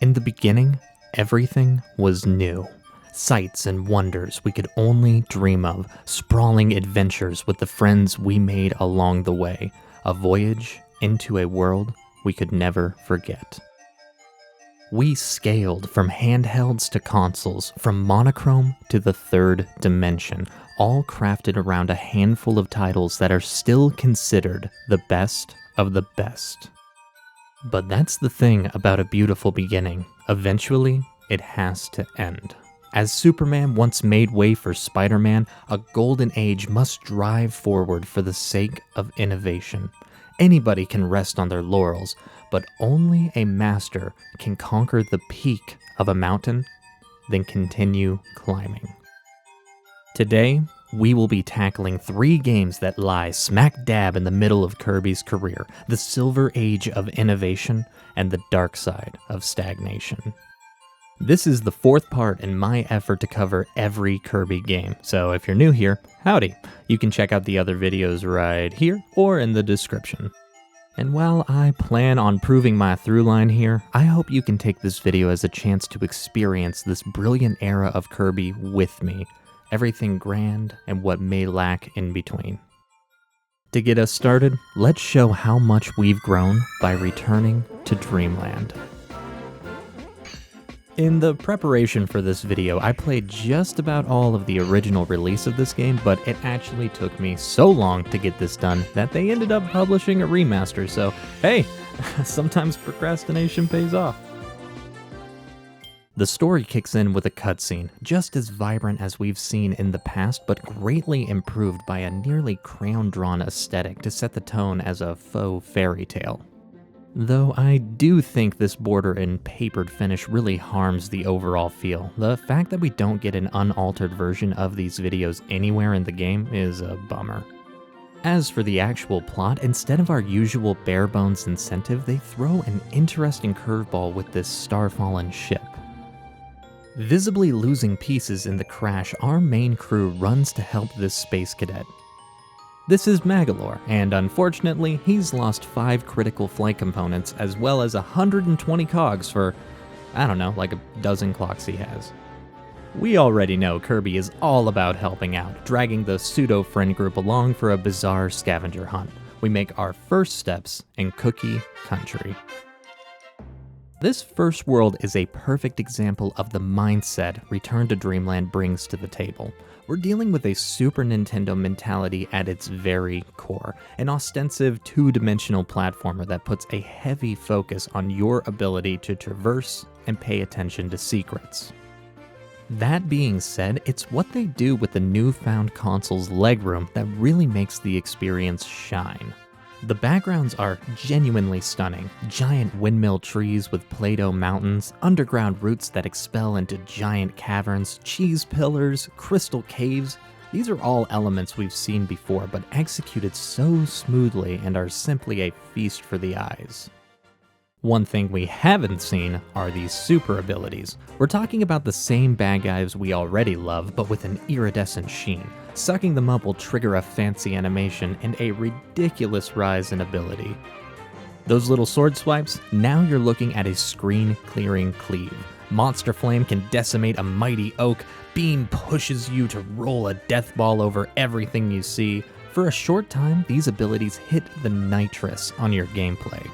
In the beginning, everything was new. Sights and wonders we could only dream of, sprawling adventures with the friends we made along the way, a voyage into a world we could never forget. We scaled from handhelds to consoles, from monochrome to the third dimension, all crafted around a handful of titles that are still considered the best of the best. But that's the thing about a beautiful beginning. Eventually, it has to end. As Superman once made way for Spider-Man, a golden age must drive forward for the sake of innovation. Anybody can rest on their laurels, but only a master can conquer the peak of a mountain, then continue climbing. Today, we will be tackling 3 games that lie smack dab in the middle of Kirby's career, the Silver Age of Innovation and the dark side of stagnation. This is the 4th part in my effort to cover every Kirby game, so if you're new here, howdy. You can check out the other videos right here or in the description. And while I plan on proving my through line here, I hope you can take this video as a chance to experience this brilliant era of Kirby with me. Everything grand and what may lack in between. To get us started, let's show how much we've grown by returning to Dreamland. In the preparation for this video, I played just about all of the original release of this game, but it actually took me so long to get this done that they ended up publishing a remaster, so hey, sometimes procrastination pays off. The story kicks in with a cutscene, just as vibrant as we've seen in the past, but greatly improved by a nearly crayon-drawn aesthetic to set the tone as a faux fairy tale. Though I do think this border and papered finish really harms the overall feel. The fact that we don't get an unaltered version of these videos anywhere in the game is a bummer. As for the actual plot, instead of our usual bare-bones incentive, they throw an interesting curveball with this star-fallen ship. Visibly losing pieces in the crash, our main crew runs to help this space cadet. This is Magolor, and unfortunately, he's lost 5 critical flight components as well as 120 cogs for, I don't know, like a dozen clocks he has. We already know Kirby is all about helping out, dragging the pseudo-friend group along for a bizarre scavenger hunt. We make our first steps in Cookie Country. This first world is a perfect example of the mindset Return to Dreamland brings to the table. We're dealing with a Super Nintendo mentality at its very core, an ostensive 2-dimensional platformer that puts a heavy focus on your ability to traverse and pay attention to secrets. That being said, it's what they do with the newfound console's legroom that really makes the experience shine. The backgrounds are genuinely stunning. Giant windmill trees with Play-Doh mountains, underground routes that expel into giant caverns, cheese pillars, crystal caves. These are all elements we've seen before, but executed so smoothly and are simply a feast for the eyes. One thing we haven't seen are these super abilities. We're talking about the same bad guys we already love, but with an iridescent sheen. Sucking them up will trigger a fancy animation and a ridiculous rise in ability. Those little sword swipes, now you're looking at a screen-clearing cleave. Monster Flame can decimate a mighty oak, Beam pushes you to roll a death ball over everything you see. For a short time, these abilities hit the nitrous on your gameplay.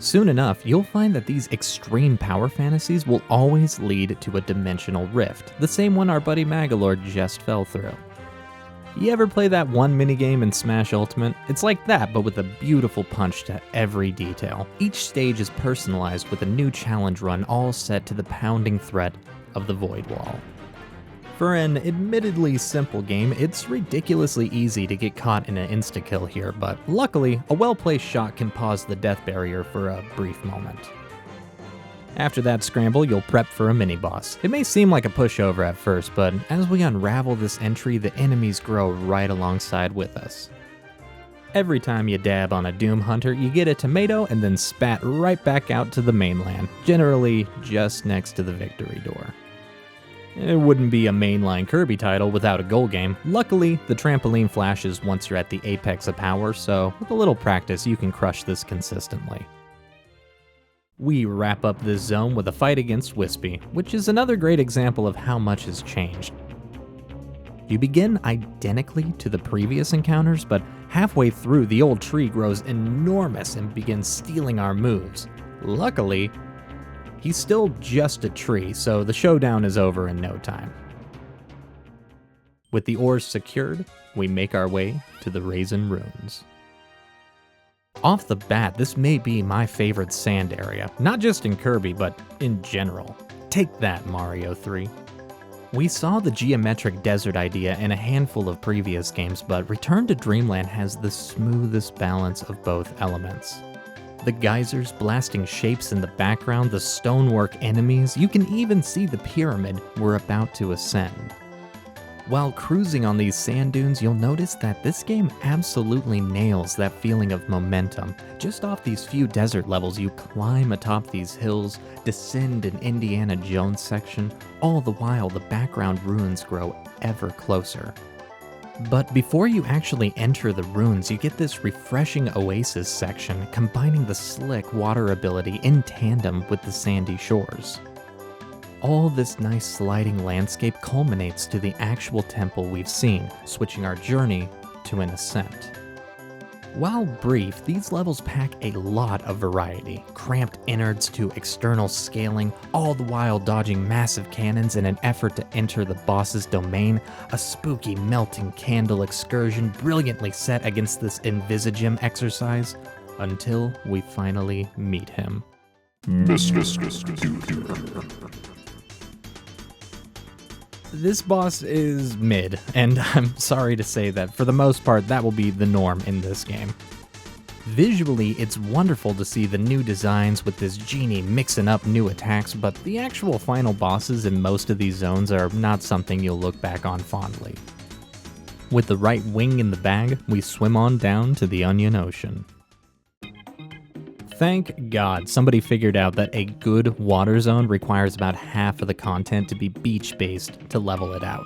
Soon enough, you'll find that these extreme power fantasies will always lead to a dimensional rift, the same one our buddy Magolor just fell through. You ever play that one minigame in Smash Ultimate? It's like that, but with a beautiful punch to every detail. Each stage is personalized with a new challenge run, all set to the pounding threat of the Void Wall. For an admittedly simple game, it's ridiculously easy to get caught in an insta-kill here, but luckily, a well-placed shot can pause the death barrier for a brief moment. After that scramble, you'll prep for a mini-boss. It may seem like a pushover at first, but as we unravel this entry, the enemies grow right alongside with us. Every time you dab on a Doom Hunter, you get a tomato and then spat right back out to the mainland, generally just next to the victory door. It wouldn't be a mainline Kirby title without a goal game. Luckily, the trampoline flashes once you're at the apex of power, so with a little practice you can crush this consistently. We wrap up this zone with a fight against Wispy, which is another great example of how much has changed. You begin identically to the previous encounters, but halfway through the old tree grows enormous and begins stealing our moves. Luckily, he's still just a tree, so the showdown is over in no time. With the ores secured, we make our way to the Raisin Ruins. Off the bat, this may be my favorite sand area, not just in Kirby, but in general. Take that, Mario 3. We saw the geometric desert idea in a handful of previous games, but Return to Dreamland has the smoothest balance of both elements. The geysers blasting shapes in the background, the stonework enemies, you can even see the pyramid we're about to ascend. While cruising on these sand dunes, you'll notice that this game absolutely nails that feeling of momentum. Just off these few desert levels, you climb atop these hills, descend an Indiana Jones section, all the while the background ruins grow ever closer. But before you actually enter the ruins, you get this refreshing oasis section, combining the slick water ability in tandem with the sandy shores. All this nice sliding landscape culminates to the actual temple we've seen, switching our journey to an ascent. While brief, these levels pack a lot of variety, cramped innards to external scaling, all the while dodging massive cannons in an effort to enter the boss's domain, a spooky melting candle excursion brilliantly set against this Invisigem exercise, until we finally meet him. This boss is mid, and I'm sorry to say that for the most part that will be the norm in this game. Visually, it's wonderful to see the new designs with this genie mixing up new attacks, but the actual final bosses in most of these zones are not something you'll look back on fondly. With the right wing in the bag, we swim on down to the Onion Ocean. Thank God somebody figured out that a good water zone requires about half of the content to be beach-based to level it out.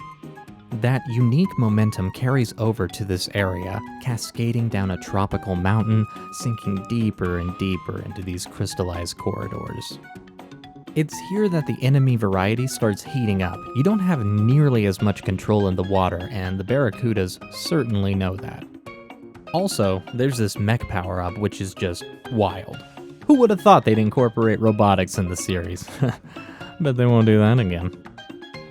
That unique momentum carries over to this area, cascading down a tropical mountain, sinking deeper and deeper into these crystallized corridors. It's here that the enemy variety starts heating up. You don't have nearly as much control in the water, and the Barracudas certainly know that. Also, there's this mech power-up, which is just wild. Who would have thought they'd incorporate robotics in the series? Bet they won't do that again.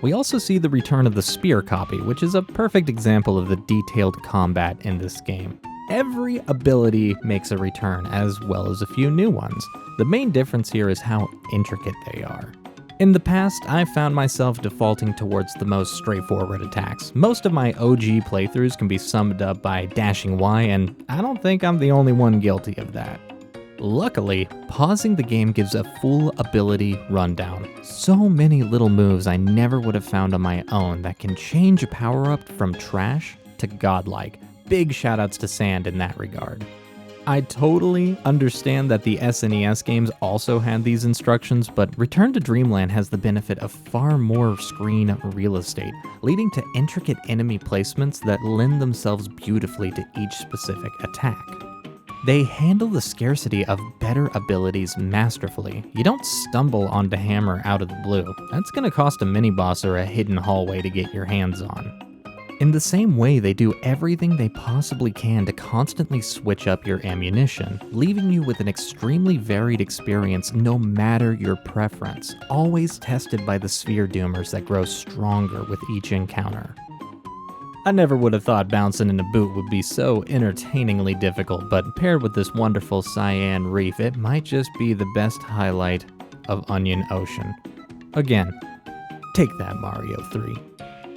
We also see the return of the spear copy, which is a perfect example of the detailed combat in this game. Every ability makes a return, as well as a few new ones. The main difference here is how intricate they are. In the past, I found myself defaulting towards the most straightforward attacks. Most of my OG playthroughs can be summed up by dashing Y, and I don't think I'm the only one guilty of that. Luckily, pausing the game gives a full ability rundown. So many little moves I never would have found on my own that can change a power-up from trash to godlike. Big shoutouts to Sand in that regard. I totally understand that the SNES games also had these instructions, but Return to Dreamland has the benefit of far more screen real estate, leading to intricate enemy placements that lend themselves beautifully to each specific attack. They handle the scarcity of better abilities masterfully. You don't stumble onto Hammer out of the blue. That's gonna cost a mini-boss or a hidden hallway to get your hands on. In the same way, they do everything they possibly can to constantly switch up your ammunition, leaving you with an extremely varied experience no matter your preference, always tested by the sphere doomers that grow stronger with each encounter. I never would have thought bouncing in a boot would be so entertainingly difficult, but paired with this wonderful cyan reef, it might just be the best highlight of Onion Ocean. Again, take that, Mario 3.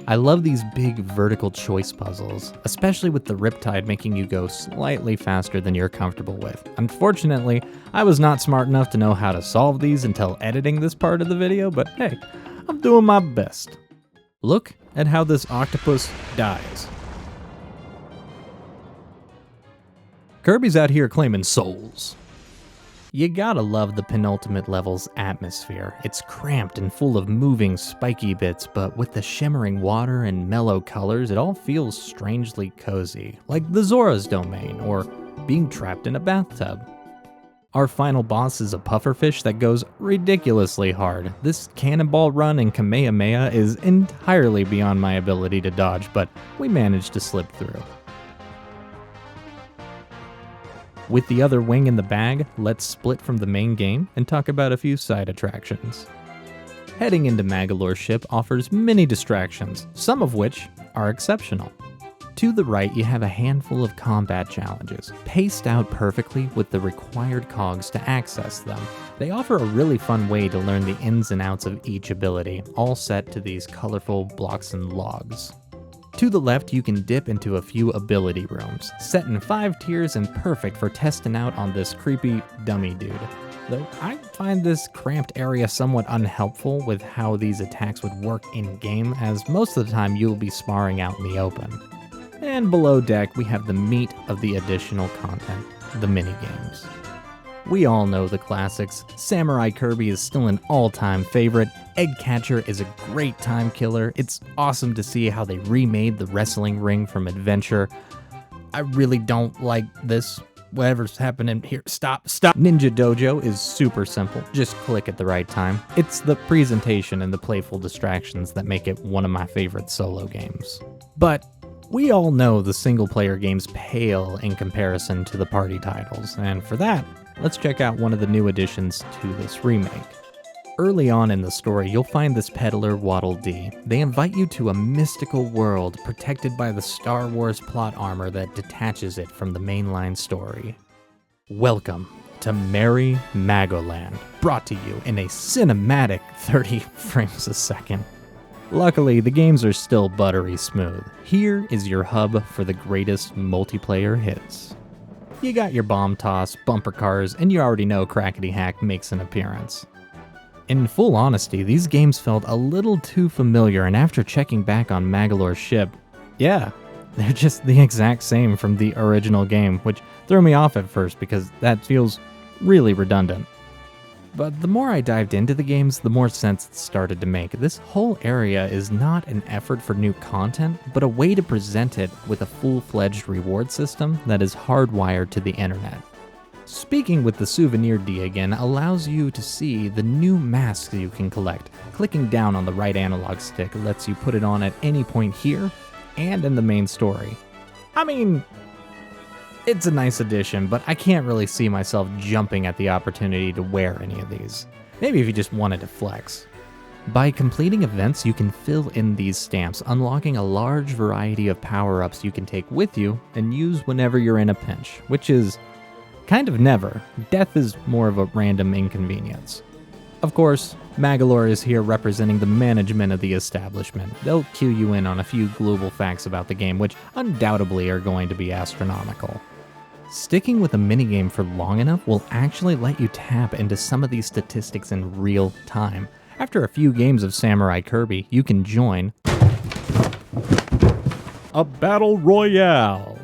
I love these big vertical choice puzzles, especially with the Riptide making you go slightly faster than you're comfortable with. Unfortunately, I was not smart enough to know how to solve these until editing this part of the video, but hey, I'm doing my best. Look at how this octopus dies. Kirby's out here claiming souls. You gotta love the penultimate level's atmosphere. It's cramped and full of moving, spiky bits, but with the shimmering water and mellow colors, it all feels strangely cozy, like the Zora's domain, or being trapped in a bathtub. Our final boss is a pufferfish that goes ridiculously hard. This cannonball run in Kamehameha is entirely beyond my ability to dodge, but we managed to slip through. With the other wing in the bag, let's split from the main game and talk about a few side attractions. Heading into Magolor's ship offers many distractions, some of which are exceptional. To the right, you have a handful of combat challenges, paced out perfectly with the required cogs to access them. They offer a really fun way to learn the ins and outs of each ability, all set to these colorful blocks and logs. To the left, you can dip into a few ability rooms, set in 5 tiers and perfect for testing out on this creepy dummy dude. Though I find this cramped area somewhat unhelpful with how these attacks would work in-game, as most of the time you'll be sparring out in the open. And below deck, we have the meat of the additional content, the minigames. We all know the classics. Samurai Kirby is still an all-time favorite. Egg Catcher is a great time killer. It's awesome to see how they remade the wrestling ring from Adventure. I really don't like this. Whatever's happening here, stop. Ninja Dojo is super simple. Just click at the right time. It's the presentation and the playful distractions that make it one of my favorite solo games. But we all know the single-player games pale in comparison to the party titles, and for that, let's check out one of the new additions to this remake. Early on in the story, you'll find this peddler Waddle Dee. They invite you to a mystical world protected by the Star Wars plot armor that detaches it from the mainline story. Welcome to Merry Magoland, brought to you in a cinematic 30 frames a second. Luckily, the games are still buttery smooth. Here is your hub for the greatest multiplayer hits. You got your bomb toss, bumper cars, and you already know Crackety Hack makes an appearance. In full honesty, these games felt a little too familiar, and after checking back on Magolor's ship, yeah, they're just the exact same from the original game, which threw me off at first because that feels really redundant. But the more I dived into the games, the more sense it started to make. This whole area is not an effort for new content, but a way to present it with a full-fledged reward system that is hardwired to the internet. Speaking with the Souvenir D again allows you to see the new masks you can collect. Clicking down on the right analog stick lets you put it on at any point here and in the main story. I mean, it's a nice addition, but I can't really see myself jumping at the opportunity to wear any of these. Maybe if you just wanted to flex. By completing events, you can fill in these stamps, unlocking a large variety of power-ups you can take with you and use whenever you're in a pinch, which is kind of never. Death is more of a random inconvenience. Of course, Magolor is here representing the management of the establishment. They'll cue you in on a few global facts about the game, which undoubtedly are going to be astronomical. Sticking with a minigame for long enough will actually let you tap into some of these statistics in real time. After a few games of Samurai Kirby, you can join a Battle Royale.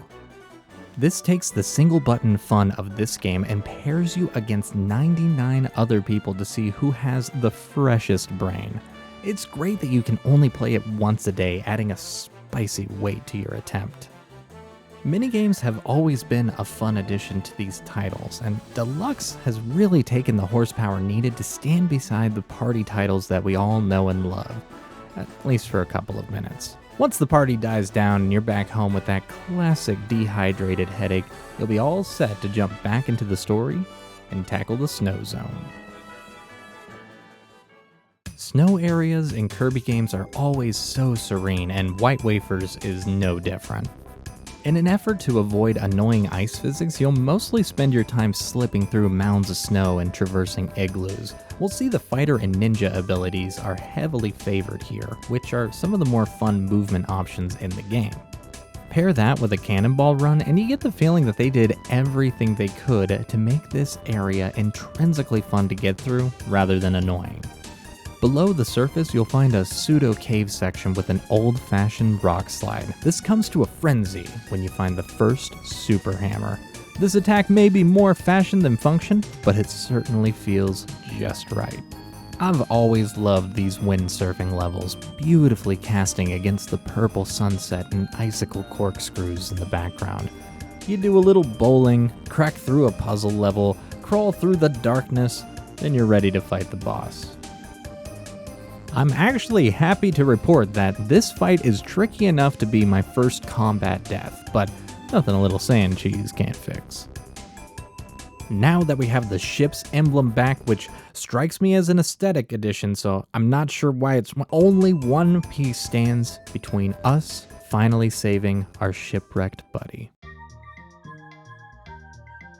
This takes the single button fun of this game and pairs you against 99 other people to see who has the freshest brain. It's great that you can only play it once a day, adding a spicy weight to your attempt. Minigames have always been a fun addition to these titles, and Deluxe has really taken the horsepower needed to stand beside the party titles that we all know and love, at least for a couple of minutes. Once the party dies down and you're back home with that classic dehydrated headache, you'll be all set to jump back into the story and tackle the snow zone. Snow areas in Kirby games are always so serene, and White Wafers is no different. In an effort to avoid annoying ice physics, you'll mostly spend your time slipping through mounds of snow and traversing igloos. We'll see the fighter and ninja abilities are heavily favored here, which are some of the more fun movement options in the game. Pair that with a cannonball run, and you get the feeling that they did everything they could to make this area intrinsically fun to get through, rather than annoying. Below the surface, you'll find a pseudo-cave section with an old-fashioned rock slide. This comes to a frenzy when you find the first super hammer. This attack may be more fashion than function, but it certainly feels just right. I've always loved these windsurfing levels, beautifully casting against the purple sunset and icicle corkscrews in the background. You do a little bowling, crack through a puzzle level, crawl through the darkness, then you're ready to fight the boss. I'm actually happy to report that this fight is tricky enough to be my first combat death, but nothing a little sand cheese can't fix. Now that we have the ship's emblem back, which strikes me as an aesthetic addition, so I'm not sure why it's only one piece stands between us finally saving our shipwrecked buddy.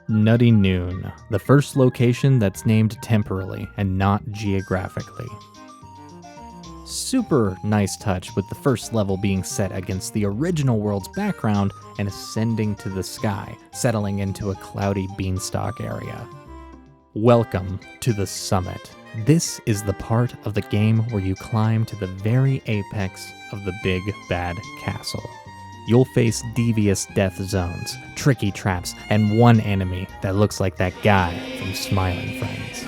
Nutty Noon, the first location that's named temporally and not geographically. Super nice touch with the first level being set against the original world's background and ascending to the sky, settling into a cloudy beanstalk area. Welcome to the summit. This is the part of the game where you climb to the very apex of the big bad castle. You'll face devious death zones, tricky traps, and one enemy that looks like that guy from Smiling Friends.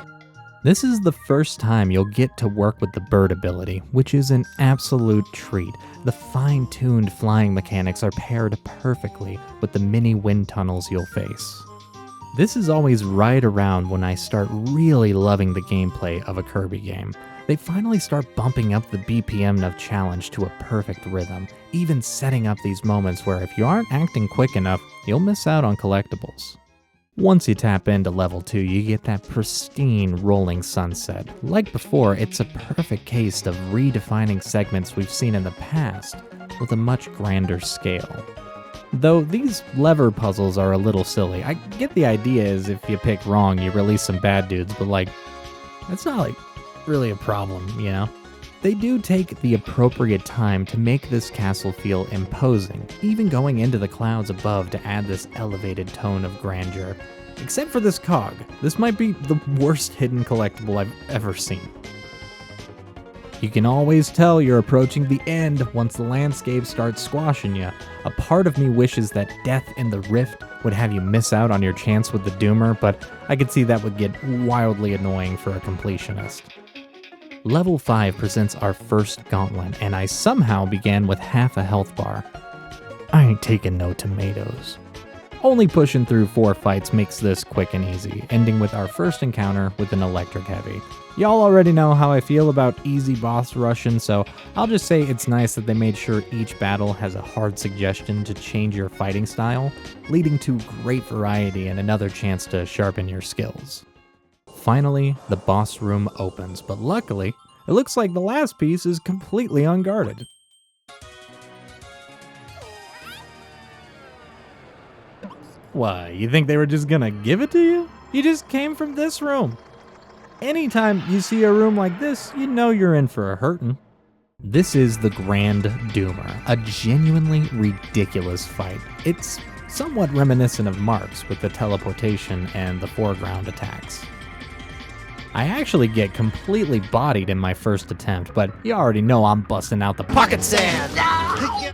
This is the first time you'll get to work with the bird ability, which is an absolute treat. The fine-tuned flying mechanics are paired perfectly with the mini wind tunnels you'll face. This is always right around when I start really loving the gameplay of a Kirby game. They finally start bumping up the BPM of challenge to a perfect rhythm, even setting up these moments where if you aren't acting quick enough, you'll miss out on collectibles. Once you tap into level 2, you get that pristine rolling sunset. Like before, it's a perfect case of redefining segments we've seen in the past with a much grander scale. Though these lever puzzles are a little silly. I get the idea is if you pick wrong, you release some bad dudes, but that's not really a problem, you know? They do take the appropriate time to make this castle feel imposing, even going into the clouds above to add this elevated tone of grandeur. Except for this cog. This might be the worst hidden collectible I've ever seen. You can always tell you're approaching the end once the landscape starts squashing you. A part of me wishes that Death in the Rift would have you miss out on your chance with the Doomer, but I could see that would get wildly annoying for a completionist. Level 5 presents our first gauntlet, and I somehow began with half a health bar. I ain't taking no tomatoes. Only pushing through 4 fights makes this quick and easy, ending with our first encounter with an electric heavy. Y'all already know how I feel about easy boss rushing, so I'll just say it's nice that they made sure each battle has a hard suggestion to change your fighting style, leading to great variety and another chance to sharpen your skills. Finally, the boss room opens, but luckily, it looks like the last piece is completely unguarded. Why, you think they were just gonna give it to you? You just came from this room. Anytime you see a room like this, you know you're in for a hurtin'. This is the Grand Doomer, a genuinely ridiculous fight. It's somewhat reminiscent of Mark's with the teleportation and the foreground attacks. I actually get completely bodied in my first attempt, but you already know I'm busting out the pocket sand!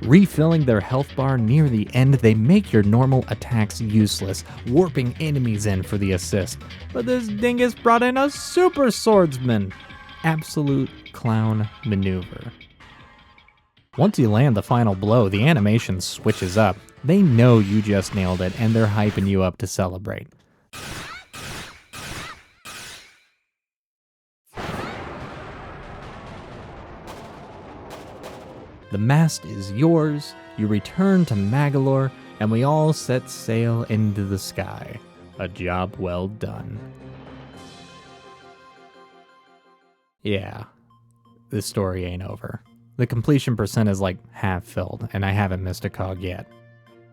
Refilling their health bar near the end, they make your normal attacks useless, warping enemies in for the assist. But this dingus brought in a super swordsman! Absolute clown maneuver. Once you land the final blow, the animation switches up. They know you just nailed it, and they're hyping you up to celebrate. The mast is yours, you return to Magalore, and we all set sail into the sky. A job well done. Yeah, this story ain't over. The completion percent is half filled, and I haven't missed a cog yet.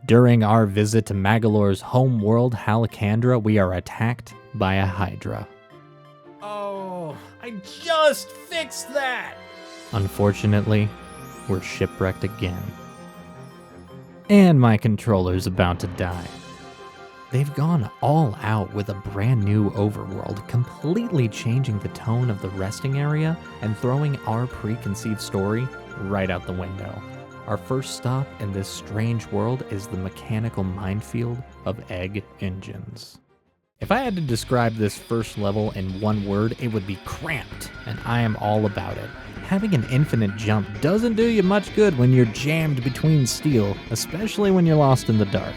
During our visit to Magalore's home world, Halakandra, we are attacked by a Hydra. Oh, I just fixed that! Unfortunately, we're shipwrecked again. And my controller's about to die. They've gone all out with a brand new overworld, completely changing the tone of the resting area and throwing our preconceived story right out the window. Our first stop in this strange world is the mechanical minefield of egg engines. If I had to describe this first level in one word, it would be cramped, and I am all about it. Having an infinite jump doesn't do you much good when you're jammed between steel, especially when you're lost in the dark.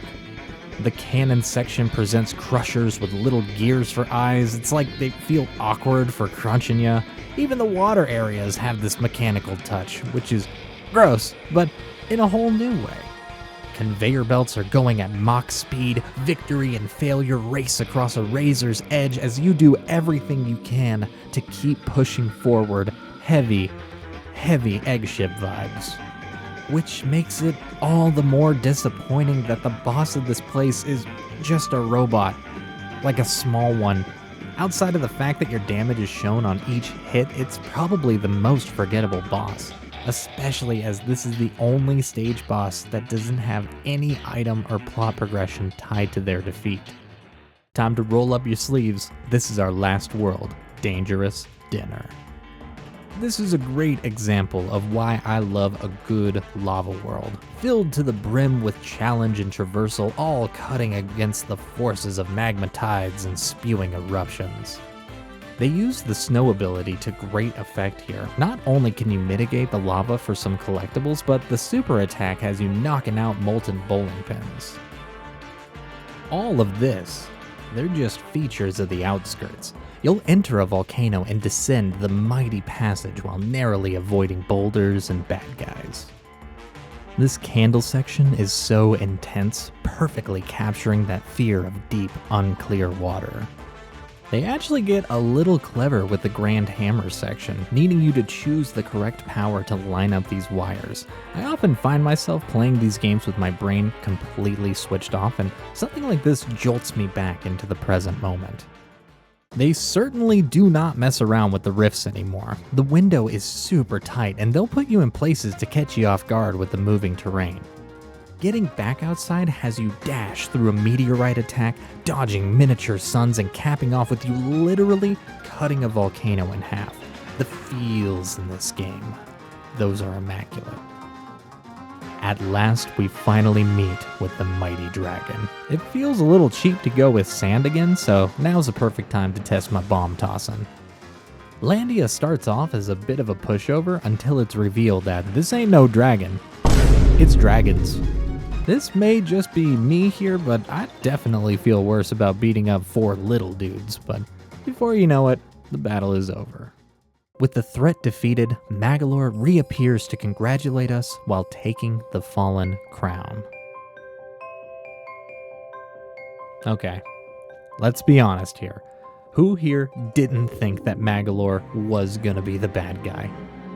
The cannon section presents crushers with little gears for eyes. It's like they feel awkward for crunching ya. Even the water areas have this mechanical touch, which is gross, but in a whole new way. Conveyor belts are going at Mach speed. Victory and failure race across a razor's edge as you do everything you can to keep pushing forward. Heavy eggship vibes. Which makes it all the more disappointing that the boss of this place is just a robot, like a small one. Outside of the fact that your damage is shown on each hit, it's probably the most forgettable boss, especially as this is the only stage boss that doesn't have any item or plot progression tied to their defeat. Time to roll up your sleeves. This is our last world, Dangerous Dinner. This is a great example of why I love a good lava world, filled to the brim with challenge and traversal, all cutting against the forces of magma tides and spewing eruptions. They use the snow ability to great effect here. Not only can you mitigate the lava for some collectibles, but the super attack has you knocking out molten bowling pins. All of this, they're just features of the outskirts. You'll enter a volcano and descend the mighty passage while narrowly avoiding boulders and bad guys. This candle section is so intense, perfectly capturing that fear of deep, unclear water. They actually get a little clever with the Grand Hammer section, needing you to choose the correct power to line up these wires. I often find myself playing these games with my brain completely switched off, and something like this jolts me back into the present moment. They certainly do not mess around with the rifts anymore. The window is super tight, and they'll put you in places to catch you off guard with the moving terrain. Getting back outside has you dash through a meteorite attack, dodging miniature suns, and capping off with you literally cutting a volcano in half. The feels in this game, those are immaculate. At last, we finally meet with the mighty dragon. It feels a little cheap to go with sand again, so now's the perfect time to test my bomb tossing. Landia starts off as a bit of a pushover until it's revealed that this ain't no dragon, it's dragons. This may just be me here, but I definitely feel worse about beating up 4 little dudes, but before you know it, the battle is over. With the threat defeated, Magolor reappears to congratulate us while taking the fallen crown. Okay, let's be honest here. Who here didn't think that Magolor was gonna be the bad guy?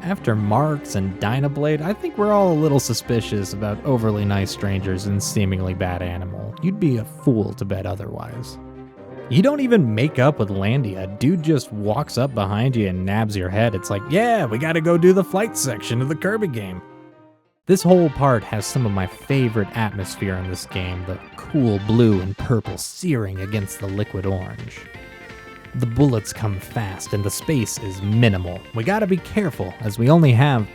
After Marks and Dynablade, I think we're all a little suspicious about overly nice strangers and seemingly bad animal. You'd be a fool to bet otherwise. You don't even make up with Landia. Dude just walks up behind you and nabs your head. It's like, yeah, we gotta go do the flight section of the Kirby game. This whole part has some of my favorite atmosphere in this game, the cool blue and purple searing against the liquid orange. The bullets come fast and the space is minimal. We gotta be careful as we only have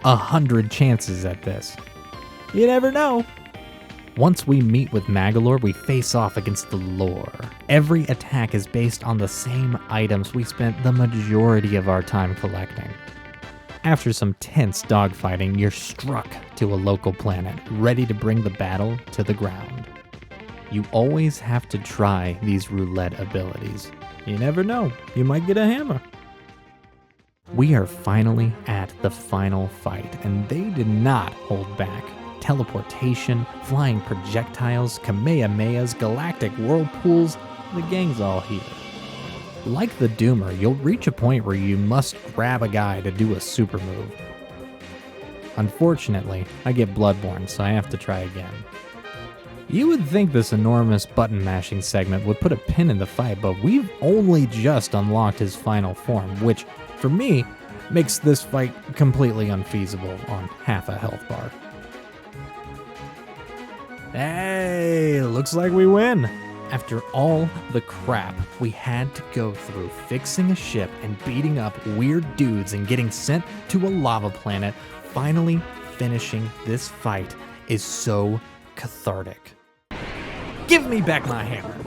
100 chances at this. You never know. Once we meet with Magolor, we face off against the lore. Every attack is based on the same items we spent the majority of our time collecting. After some tense dogfighting, you're struck to a local planet, ready to bring the battle to the ground. You always have to try these roulette abilities. You never know, you might get a hammer. We are finally at the final fight, and they did not hold back. Teleportation, flying projectiles, Kamehamehas, galactic whirlpools, the gang's all here. Like the Doomer, you'll reach a point where you must grab a guy to do a super move. Unfortunately, I get Bloodborne, so I have to try again. You would think this enormous button mashing segment would put a pin in the fight, but we've only just unlocked his final form, which, for me, makes this fight completely unfeasible on half a health bar. Hey, looks like we win. After all the crap we had to go through fixing a ship and beating up weird dudes and getting sent to a lava planet, finally finishing this fight is so cathartic. Give me back my hammer.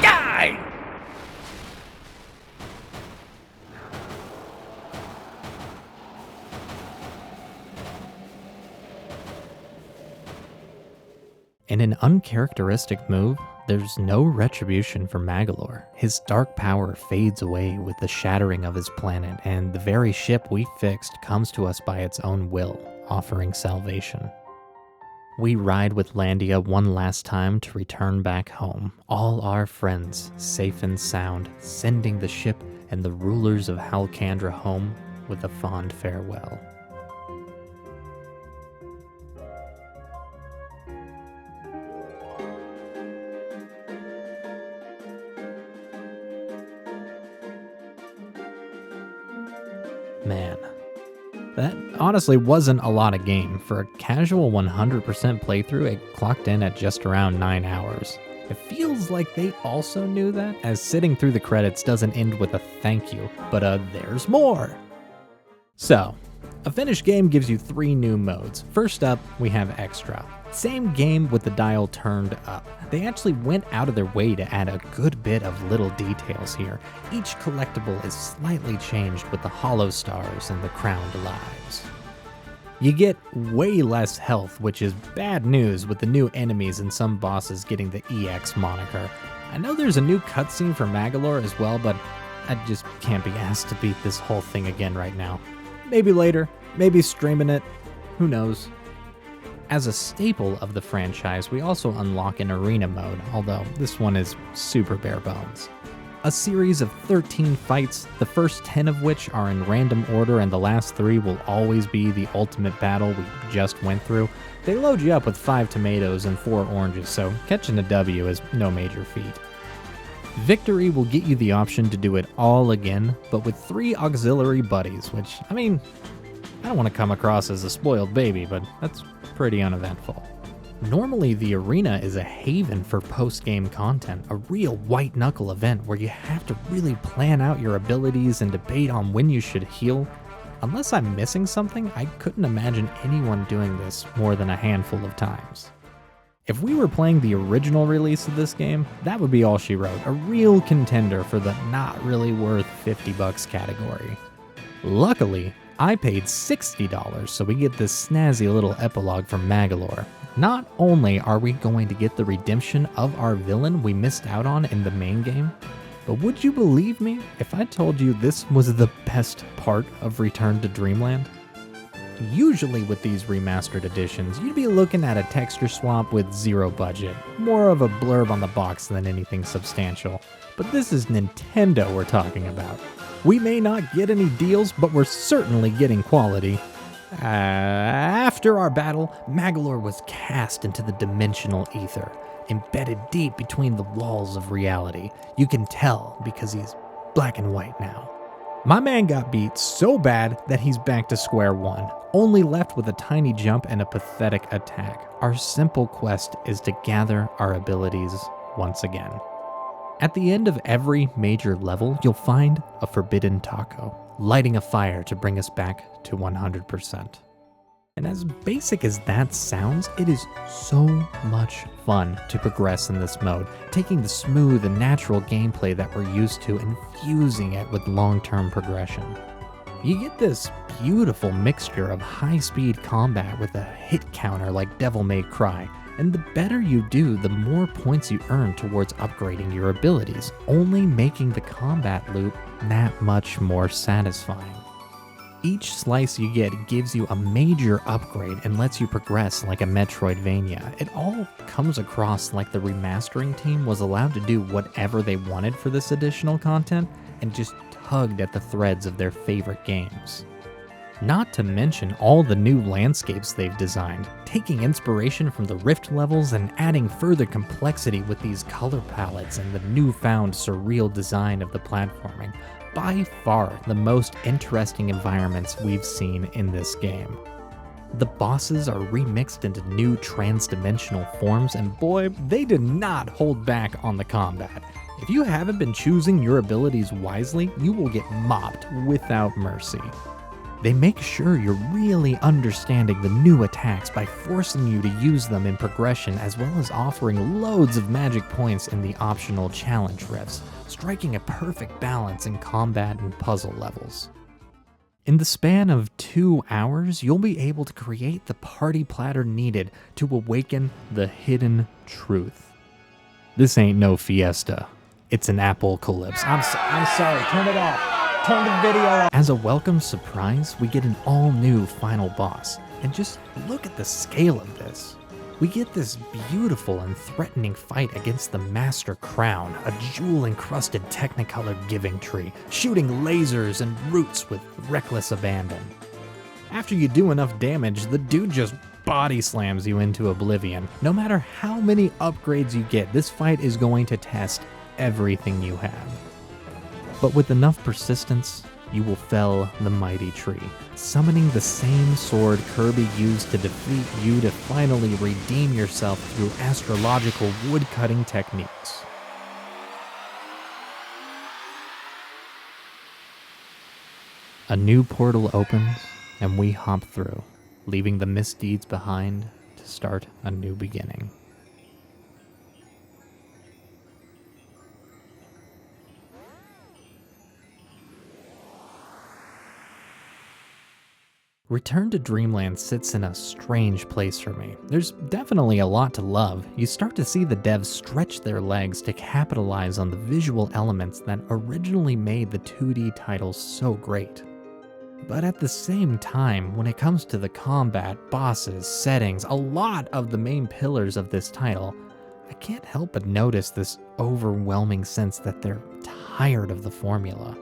Die! In an uncharacteristic move, there's no retribution for Magalore. His dark power fades away with the shattering of his planet, and the very ship we fixed comes to us by its own will, offering salvation. We ride with Landia one last time to return back home, all our friends safe and sound, sending the ship and the rulers of Halcandra home with a fond farewell. Man, that honestly wasn't a lot of game. For a casual 100% playthrough, it clocked in at just around 9 hours. It feels like they also knew that, as sitting through the credits doesn't end with a thank you, but there's more! So, a finished game gives you 3 new modes. First up, we have Extra. Same game with the dial turned up. They actually went out of their way to add a good bit of little details here. Each collectible is slightly changed with the hollow stars and the crowned lives. You get way less health, which is bad news with the new enemies and some bosses getting the EX moniker. I know there's a new cutscene for Magalore as well, but I just can't be asked to beat this whole thing again right now. Maybe later, maybe streaming it, who knows. As a staple of the franchise, we also unlock an arena mode, although this one is super bare bones. A series of 13 fights, the first 10 of which are in random order and the last 3 will always be the ultimate battle we just went through. They load you up with 5 tomatoes and 4 oranges, so catching a W is no major feat. Victory will get you the option to do it all again, but with 3 auxiliary buddies, which, I mean, I don't want to come across as a spoiled baby, but that's pretty uneventful. Normally, the arena is a haven for post-game content, a real white-knuckle event where you have to really plan out your abilities and debate on when you should heal. Unless I'm missing something, I couldn't imagine anyone doing this more than a handful of times. If we were playing the original release of this game, that would be all she wrote, a real contender for the not really worth $50 category. Luckily, I paid $60 so we get this snazzy little epilogue from Magalore. Not only are we going to get the redemption of our villain we missed out on in the main game, but would you believe me if I told you this was the best part of Return to Dreamland? Usually with these remastered editions, you'd be looking at a texture swap with 0 budget, more of a blurb on the box than anything substantial. But this is Nintendo we're talking about. We may not get any deals, but we're certainly getting quality. After our battle, Magalore was cast into the dimensional ether, embedded deep between the walls of reality. You can tell because he's black and white now. My man got beat so bad that he's back to square one, only left with a tiny jump and a pathetic attack. Our simple quest is to gather our abilities once again. At the end of every major level, you'll find a forbidden taco, lighting a fire to bring us back to 100%. And as basic as that sounds, it is so much fun to progress in this mode, taking the smooth and natural gameplay that we're used to and fusing it with long-term progression. You get this beautiful mixture of high-speed combat with a hit counter like Devil May Cry, and the better you do, the more points you earn towards upgrading your abilities, only making the combat loop that much more satisfying. Each slice you get gives you a major upgrade and lets you progress like a Metroidvania. It all comes across like the remastering team was allowed to do whatever they wanted for this additional content and just tugged at the threads of their favorite games. Not to mention all the new landscapes they've designed, taking inspiration from the Rift levels and adding further complexity with these color palettes and the newfound surreal design of the platforming. By far the most interesting environments we've seen in this game. The bosses are remixed into new trans-dimensional forms, and boy, they did not hold back on the combat. If you haven't been choosing your abilities wisely, you will get mopped without mercy. They make sure you're really understanding the new attacks by forcing you to use them in progression, as well as offering loads of magic points in the optional challenge rifts, striking a perfect balance in combat and puzzle levels. In the span of 2 hours, you'll be able to create the party platter needed to awaken the hidden truth. This ain't no fiesta. It's an apple-calypse. I'm sorry, turn it off. Turn the video off. As a welcome surprise, we get an all-new final boss. And just look at the scale of this. We get this beautiful and threatening fight against the Master Crown, a jewel-encrusted Technicolor giving tree, shooting lasers and roots with reckless abandon. After you do enough damage, the dude just body slams you into oblivion. No matter how many upgrades you get, this fight is going to test everything you have. But with enough persistence, you will fell the mighty tree, summoning the same sword Kirby used to defeat you to finally redeem yourself through astrological woodcutting techniques. A new portal opens, and we hop through, leaving the misdeeds behind to start a new beginning. Return to Dreamland sits in a strange place for me. There's definitely a lot to love. You start to see the devs stretch their legs to capitalize on the visual elements that originally made the 2D titles so great. But at the same time, when it comes to the combat, bosses, settings, a lot of the main pillars of this title, I can't help but notice this overwhelming sense that they're tired of the formula.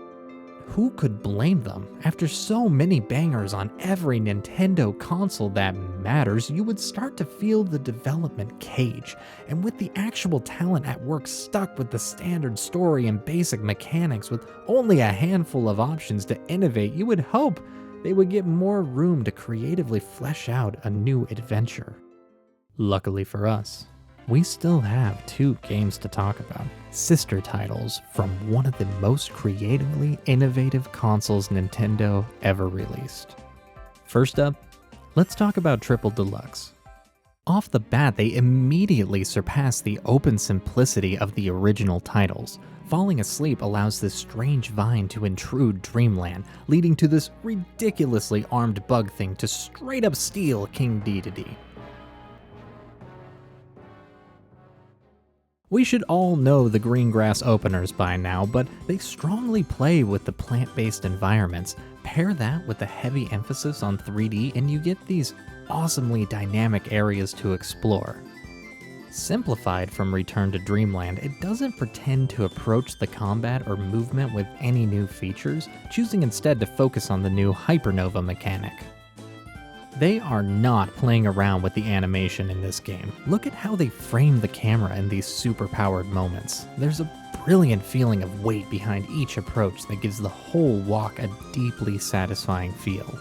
Who could blame them? After so many bangers on every Nintendo console that matters, you would start to feel the development cage, and with the actual talent at work stuck with the standard story and basic mechanics with only a handful of options to innovate, you would hope they would get more room to creatively flesh out a new adventure. Luckily for us, we still have 2 games to talk about, sister titles from one of the most creatively innovative consoles Nintendo ever released. First up, let's talk about Triple Deluxe. Off the bat, they immediately surpass the open simplicity of the original titles. Falling asleep allows this strange vine to intrude Dreamland, leading to this ridiculously armed bug thing to straight up steal King Dedede. We should all know the green grass openers by now, but they strongly play with the plant-based environments. Pair that with a heavy emphasis on 3D and you get these awesomely dynamic areas to explore. Simplified from Return to Dreamland, it doesn't pretend to approach the combat or movement with any new features, choosing instead to focus on the new Hypernova mechanic. They are not playing around with the animation in this game. Look at how they frame the camera in these super-powered moments. There's a brilliant feeling of weight behind each approach that gives the whole walk a deeply satisfying feel.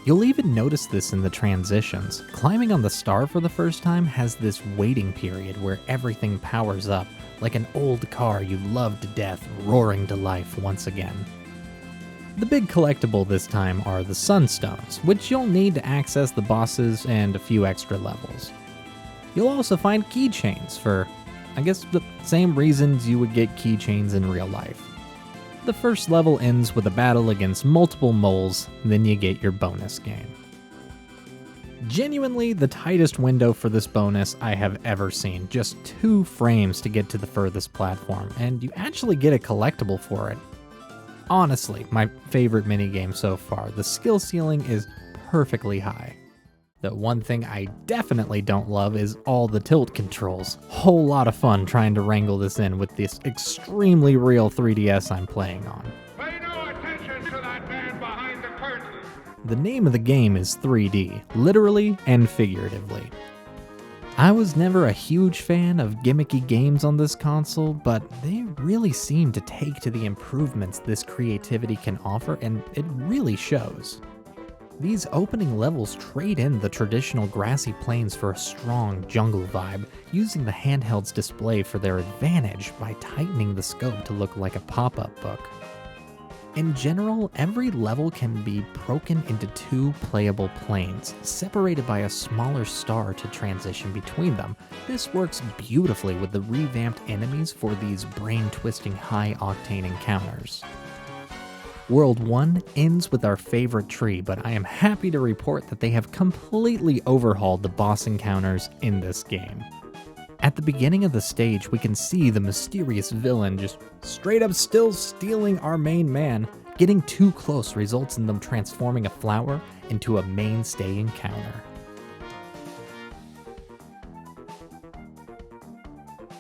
You'll even notice this in the transitions. Climbing on the star for the first time has this waiting period where everything powers up, like an old car you love to death roaring to life once again. The big collectible this time are the Sunstones, which you'll need to access the bosses and a few extra levels. You'll also find keychains for, I guess, the same reasons you would get keychains in real life. The first level ends with a battle against multiple moles, then you get your bonus game. Genuinely the tightest window for this bonus I have ever seen, just 2 frames to get to the furthest platform, and you actually get a collectible for it. Honestly, my favorite minigame so far. The skill ceiling is perfectly high. The one thing I definitely don't love is all the tilt controls. Whole lot of fun trying to wrangle this in with this extremely real 3DS I'm playing on. Pay no attention to that man behind the curtain. The name of the game is 3D, literally and figuratively. I was never a huge fan of gimmicky games on this console, but they really seem to take to the improvements this creativity can offer, and it really shows. These opening levels trade in the traditional grassy plains for a strong jungle vibe, using the handheld's display for their advantage by tightening the scope to look like a pop-up book. In general, every level can be broken into 2 playable planes, separated by a smaller star to transition between them. This works beautifully with the revamped enemies for these brain-twisting high-octane encounters. World 1 ends with our favorite tree, but I am happy to report that they have completely overhauled the boss encounters in this game. At the beginning of the stage, we can see the mysterious villain just straight up still stealing our main man. Getting too close results in them transforming a flower into a mainstay encounter.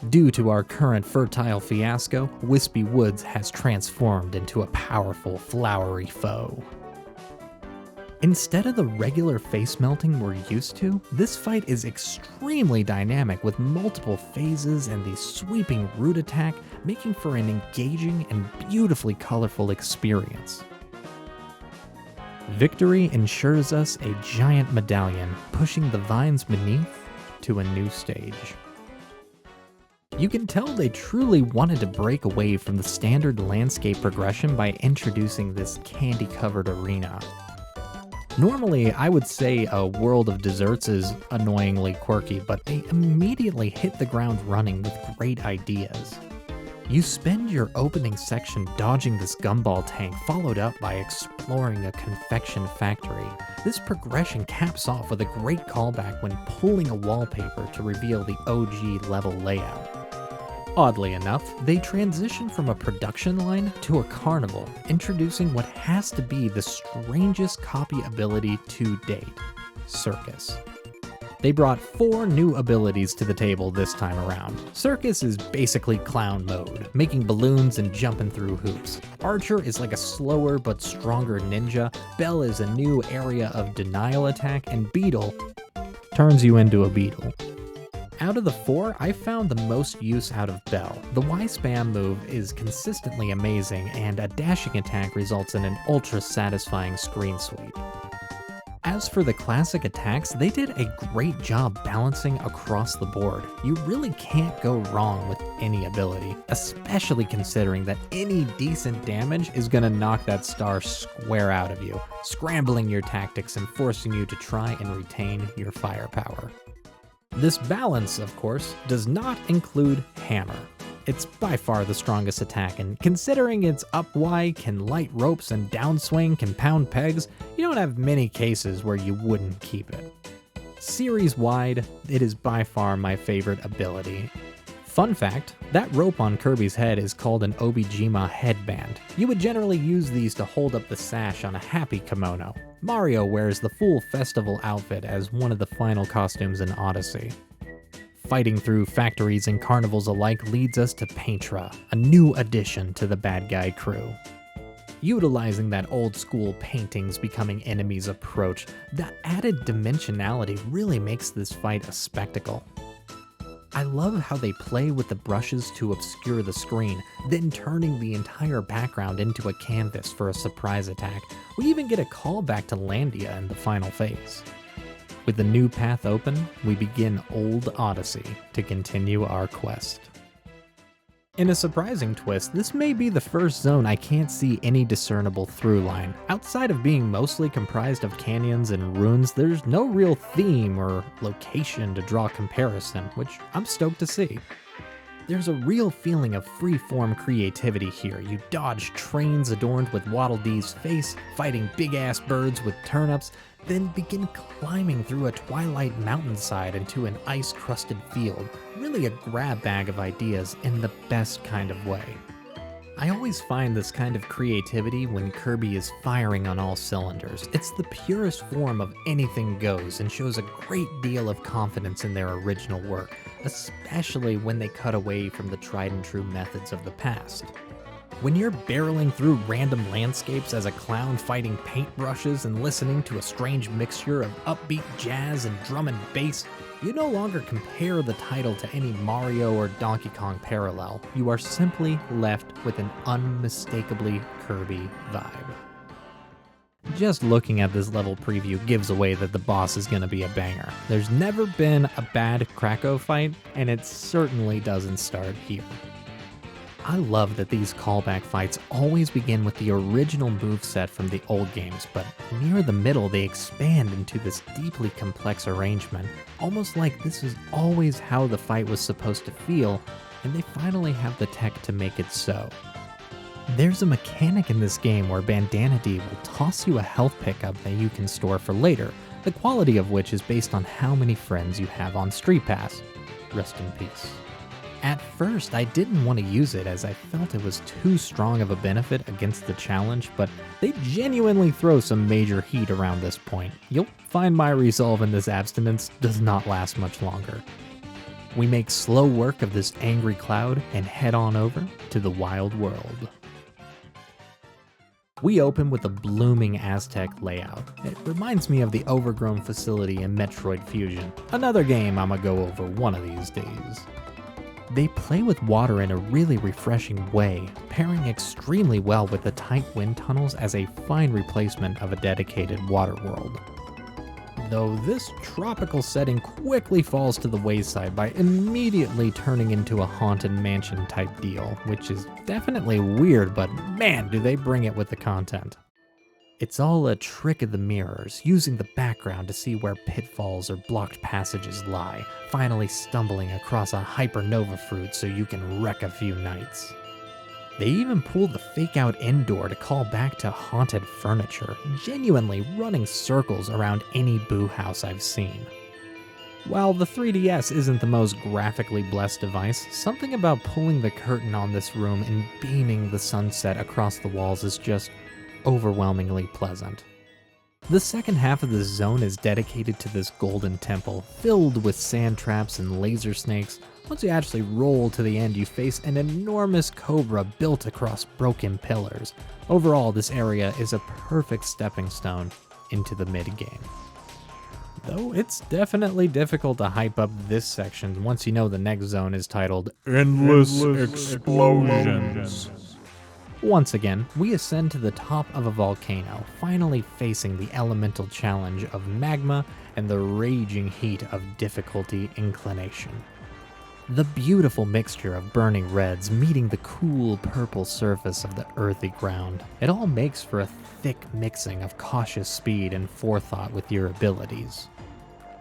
Due to our current fertile fiasco, Wispy Woods has transformed into a powerful flowery foe. Instead of the regular face melting we're used to, this fight is extremely dynamic with multiple phases and the sweeping root attack, making for an engaging and beautifully colorful experience. Victory ensures us a giant medallion, pushing the vines beneath to a new stage. You can tell they truly wanted to break away from the standard landscape progression by introducing this candy-covered arena. Normally, I would say a World of Desserts is annoyingly quirky, but they immediately hit the ground running with great ideas. You spend your opening section dodging this gumball tank, followed up by exploring a confection factory. This progression caps off with a great callback when pulling a wallpaper to reveal the OG level layout. Oddly enough, they transition from a production line to a carnival, introducing what has to be the strangest copy ability to date, Circus. They brought 4 new abilities to the table this time around. Circus is basically clown mode, making balloons and jumping through hoops. Archer is like a slower but stronger ninja, Bell is a new area of denial attack, and Beetle turns you into a beetle. Out of the 4, I found the most use out of Bell. The Y-spam move is consistently amazing, and a dashing attack results in an ultra-satisfying screen sweep. As for the classic attacks, they did a great job balancing across the board. You really can't go wrong with any ability, especially considering that any decent damage is gonna knock that star square out of you, scrambling your tactics and forcing you to try and retain your firepower. This balance, of course, does not include Hammer. It's by far the strongest attack, and considering its up Y can light ropes and downswing can pound pegs, you don't have many cases where you wouldn't keep it. Series-wide, it is by far my favorite ability. Fun fact, that rope on Kirby's head is called an Obijima headband. You would generally use these to hold up the sash on a happy kimono. Mario wears the full festival outfit as one of the final costumes in Odyssey. Fighting through factories and carnivals alike leads us to Paintra, a new addition to the bad guy crew. Utilizing that old school paintings becoming enemies approach, the added dimensionality really makes this fight a spectacle. I love how they play with the brushes to obscure the screen, then turning the entire background into a canvas for a surprise attack. We even get a callback to Landia in the final phase. With the new path open, we begin Old Odyssey to continue our quest. In a surprising twist, this may be the first zone I can't see any discernible through line. Outside of being mostly comprised of canyons and ruins, there's no real theme or location to draw comparison, which I'm stoked to see. There's a real feeling of free-form creativity here. You dodge trains adorned with Waddle Dee's face, fighting big-ass birds with turnips, then begin climbing through a twilight mountainside into an ice-crusted field. Really a grab bag of ideas in the best kind of way. I always find this kind of creativity when Kirby is firing on all cylinders. It's the purest form of anything goes and shows a great deal of confidence in their original work, especially when they cut away from the tried and true methods of the past. When you're barreling through random landscapes as a clown fighting paintbrushes and listening to a strange mixture of upbeat jazz and drum and bass, you no longer compare the title to any Mario or Donkey Kong parallel. You are simply left with an unmistakably Kirby vibe. Just looking at this level preview gives away that the boss is gonna be a banger. There's never been a bad Krakow fight, and it certainly doesn't start here. I love that these callback fights always begin with the original moveset from the old games, but near the middle they expand into this deeply complex arrangement, almost like this is always how the fight was supposed to feel, and they finally have the tech to make it so. There's a mechanic in this game where Bandana D will toss you a health pickup that you can store for later, the quality of which is based on how many friends you have on Street Pass. Rest in peace. At first, I didn't want to use it as I felt it was too strong of a benefit against the challenge, but they genuinely throw some major heat around this point. You'll find my resolve in this abstinence does not last much longer. We make slow work of this angry cloud and head on over to the wild world. We open with a blooming Aztec layout. It reminds me of the overgrown facility in Metroid Fusion, another game I'ma go over one of these days. They play with water in a really refreshing way, pairing extremely well with the tight wind tunnels as a fine replacement of a dedicated water world. Though this tropical setting quickly falls to the wayside by immediately turning into a haunted mansion type deal, which is definitely weird, but man, do they bring it with the content. It's all a trick of the mirrors, using the background to see where pitfalls or blocked passages lie, finally stumbling across a hypernova fruit so you can wreck a few nights. They even pulled the fake-out end door to call back to haunted furniture, genuinely running circles around any boo house I've seen. While the 3DS isn't the most graphically blessed device, something about pulling the curtain on this room and beaming the sunset across the walls is just overwhelmingly pleasant. The second half of the zone is dedicated to this golden temple, filled with sand traps and laser snakes. Once you actually roll to the end, you face an enormous cobra built across broken pillars. Overall, this area is a perfect stepping stone into the mid-game. Though it's definitely difficult to hype up this section once you know the next zone is titled Endless Explosions. Once again, we ascend to the top of a volcano, finally facing the elemental challenge of magma and the raging heat of difficulty inclination. The beautiful mixture of burning reds meeting the cool purple surface of the earthy ground, it all makes for a thick mixing of cautious speed and forethought with your abilities.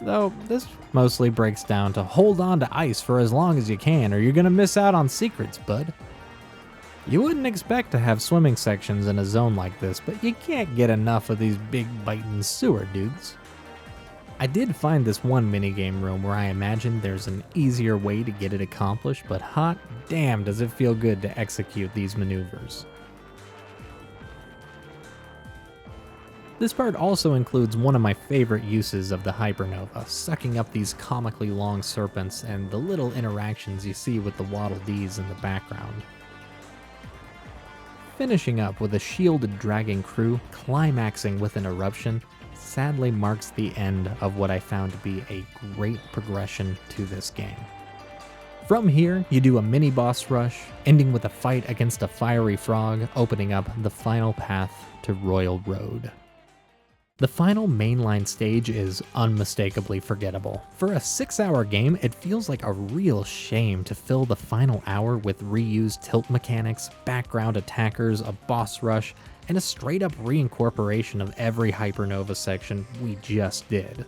Though this mostly breaks down to hold on to ice for as long as you can or you're gonna miss out on secrets, bud. You wouldn't expect to have swimming sections in a zone like this, but you can't get enough of these big biting sewer dudes. I did find this one minigame room where I imagine there's an easier way to get it accomplished, but hot damn does it feel good to execute these maneuvers. This part also includes one of my favorite uses of the hypernova, sucking up these comically long serpents and the little interactions you see with the Waddle Dees in the background. Finishing up with a shielded dragon crew climaxing with an eruption sadly marks the end of what I found to be a great progression to this game. From here, you do a mini boss rush, ending with a fight against a fiery frog, opening up the final path to Royal Road. The final mainline stage is unmistakably forgettable. For a 6-hour game, it feels like a real shame to fill the final hour with reused tilt mechanics, background attackers, a boss rush, and a straight-up reincorporation of every hypernova section we just did.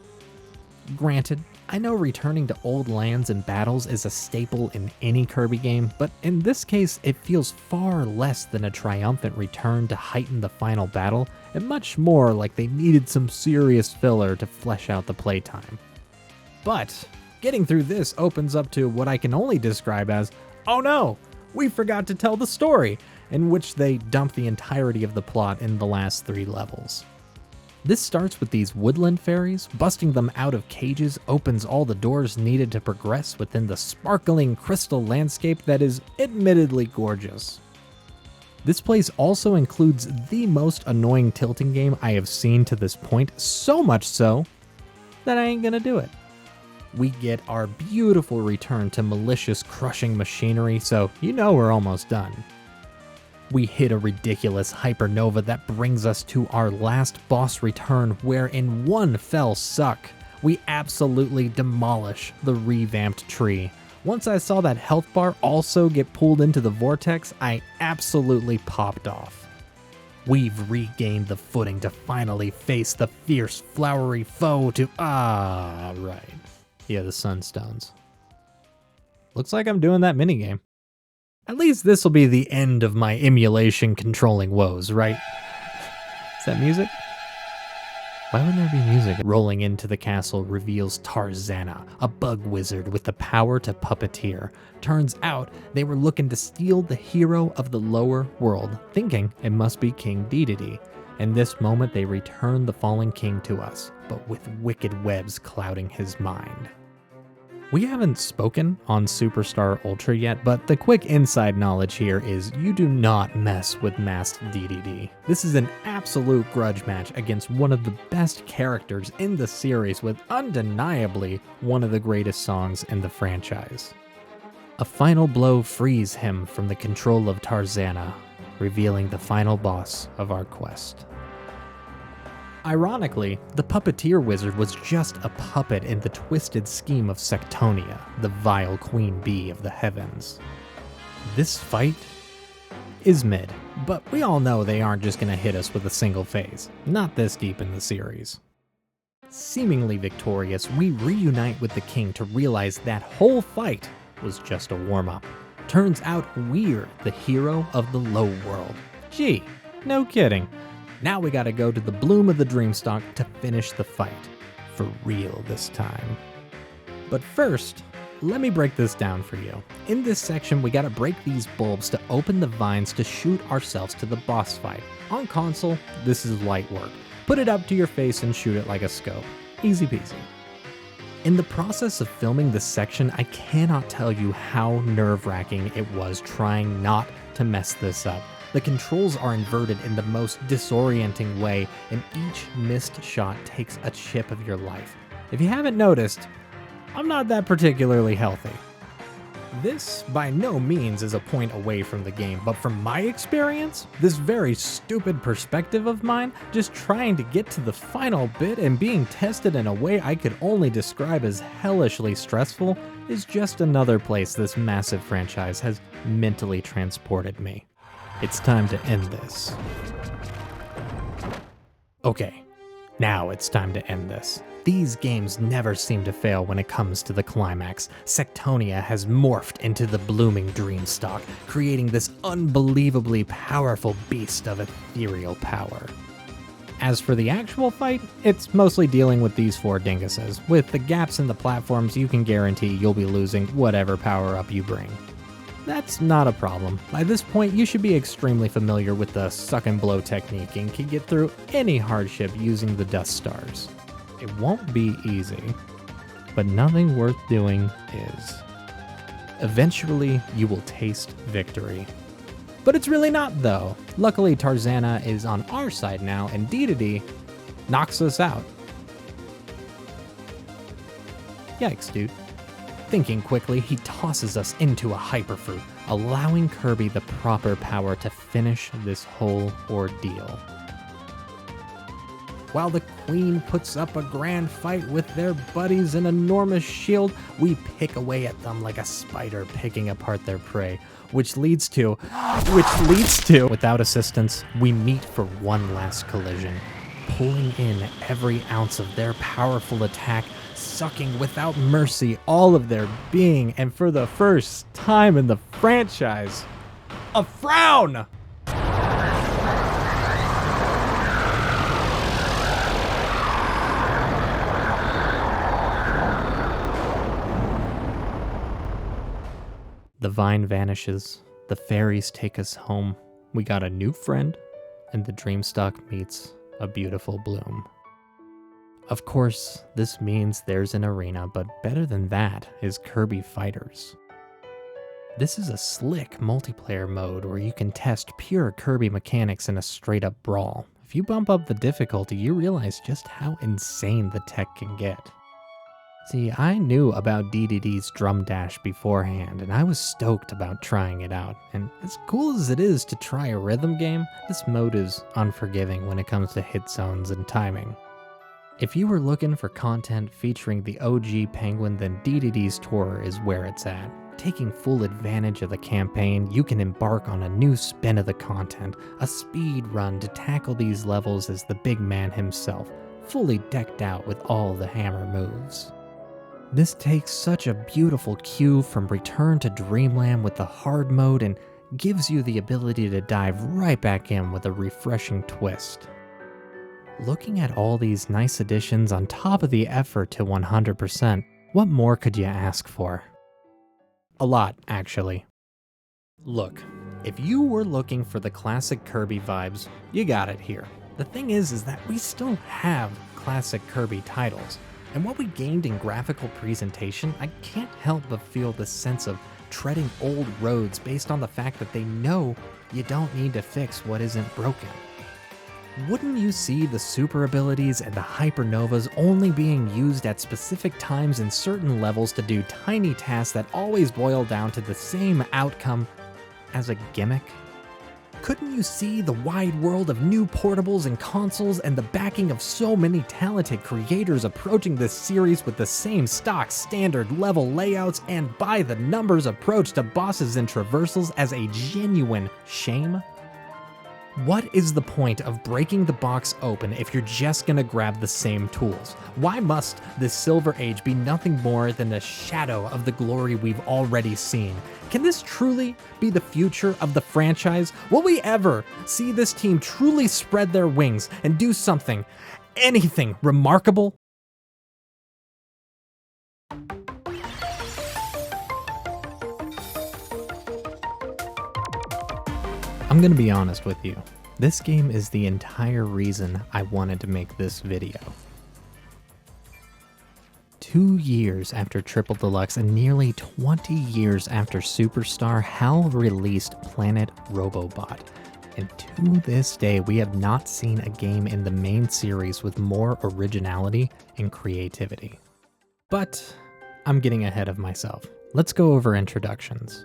Granted, I know returning to old lands and battles is a staple in any Kirby game, but in this case it feels far less than a triumphant return to heighten the final battle, and much more like they needed some serious filler to flesh out the playtime. But getting through this opens up to what I can only describe as, oh no, we forgot to tell the story, in which they dump the entirety of the plot in the last 3 levels. This starts with these woodland fairies. Busting them out of cages opens all the doors needed to progress within the sparkling crystal landscape that is admittedly gorgeous. This place also includes the most annoying tilting game I have seen to this point, so much so that I ain't gonna do it. We get our beautiful return to malicious crushing machinery, so you know we're almost done. We hit a ridiculous hypernova that brings us to our last boss return, where in one fell suck, we absolutely demolish the revamped tree. Once I saw that health bar also get pulled into the vortex, I absolutely popped off. We've regained the footing to finally face the fierce flowery foe to right. Yeah, the Sunstones. Looks like I'm doing that minigame. At least this will be the end of my emulation controlling woes, right? Is that music? Why would there be music? Rolling into the castle reveals Tarzana, a bug wizard with the power to puppeteer. Turns out they were looking to steal the hero of the lower world, thinking it must be King Dedede. In this moment they return the fallen king to us, but with wicked webs clouding his mind. We haven't spoken on Superstar Ultra yet, but the quick inside knowledge here is you do not mess with Masked Dedede. This is an absolute grudge match against one of the best characters in the series with undeniably one of the greatest songs in the franchise. A final blow frees him from the control of Tarzana, revealing the final boss of our quest. Ironically, the puppeteer wizard was just a puppet in the twisted scheme of Sectonia, the vile queen bee of the heavens. This fight is mid, but we all know they aren't just gonna hit us with a single phase, not this deep in the series. Seemingly victorious, we reunite with the king to realize that whole fight was just a warm-up. Turns out we're the hero of the low world. Gee, no kidding. Now we gotta go to the bloom of the Dreamstalk to finish the fight. For real this time. But first, let me break this down for you. In this section, we gotta break these bulbs to open the vines to shoot ourselves to the boss fight. On console, this is light work. Put it up to your face and shoot it like a scope. Easy peasy. In the process of filming this section, I cannot tell you how nerve-wracking it was trying not to mess this up. The controls are inverted in the most disorienting way, and each missed shot takes a chip of your life. If you haven't noticed, I'm not that particularly healthy. This, by no means, is a point away from the game, but from my experience, this very stupid perspective of mine, just trying to get to the final bit and being tested in a way I could only describe as hellishly stressful, is just another place this massive franchise has mentally transported me. It's time to end this. Okay, now it's time to end this. These games never seem to fail when it comes to the climax. Sectonia has morphed into the blooming Dreamstalk, creating this unbelievably powerful beast of ethereal power. As for the actual fight, it's mostly dealing with these four dinguses. With the gaps in the platforms, you can guarantee you'll be losing whatever power-up you bring. That's not a problem. By this point, you should be extremely familiar with the suck and blow technique and can get through any hardship using the Dust Stars. It won't be easy, but nothing worth doing is. Eventually, you will taste victory. But it's really not, though. Luckily, Tarzana is on our side now, and Dedede knocks us out. Yikes, dude. Thinking quickly, he tosses us into a hyperfruit, allowing Kirby the proper power to finish this whole ordeal. While the Queen puts up a grand fight with their buddies in enormous shield, we pick away at them like a spider picking apart their prey, which leads to, without assistance, we meet for one last collision, pulling in every ounce of their powerful attack, sucking without mercy all of their being, and for the first time in the franchise, a frown! The vine vanishes, the fairies take us home, we got a new friend, and the Dreamstalk meets a beautiful bloom. Of course, this means there's an arena, but better than that is Kirby Fighters. This is a slick multiplayer mode where you can test pure Kirby mechanics in a straight-up brawl. If you bump up the difficulty, you realize just how insane the tech can get. See, I knew about Dedede's drum dash beforehand, and I was stoked about trying it out. And as cool as it is to try a rhythm game, this mode is unforgiving when it comes to hit zones and timing. If you were looking for content featuring the OG Penguin, then Dedede's Tour is where it's at. Taking full advantage of the campaign, you can embark on a new spin of the content, a speed run to tackle these levels as the big man himself, fully decked out with all the hammer moves. This takes such a beautiful cue from Return to Dreamland with the hard mode and gives you the ability to dive right back in with a refreshing twist. Looking at all these nice additions on top of the effort to 100%, what more could you ask for? A lot, actually. Look, if you were looking for the classic Kirby vibes, you got it here. The thing is that we still have classic Kirby titles, and what we gained in graphical presentation, I can't help but feel the sense of treading old roads based on the fact that they know you don't need to fix what isn't broken. Wouldn't you see the super abilities and the hypernovas only being used at specific times in certain levels to do tiny tasks that always boil down to the same outcome as a gimmick? Couldn't you see the wide world of new portables and consoles and the backing of so many talented creators approaching this series with the same stock standard level layouts and by the numbers approach to bosses and traversals as a genuine shame? What is the point of breaking the box open if you're just gonna grab the same tools? Why must this Silver Age be nothing more than a shadow of the glory we've already seen? Can this truly be the future of the franchise? Will we ever see this team truly spread their wings and do something, anything remarkable? I'm gonna be honest with you. This game is the entire reason I wanted to make this video. 2 years after Triple Deluxe and nearly 20 years after Superstar, HAL released Planet Robobot. And to this day, we have not seen a game in the main series with more originality and creativity. But I'm getting ahead of myself. Let's go over introductions.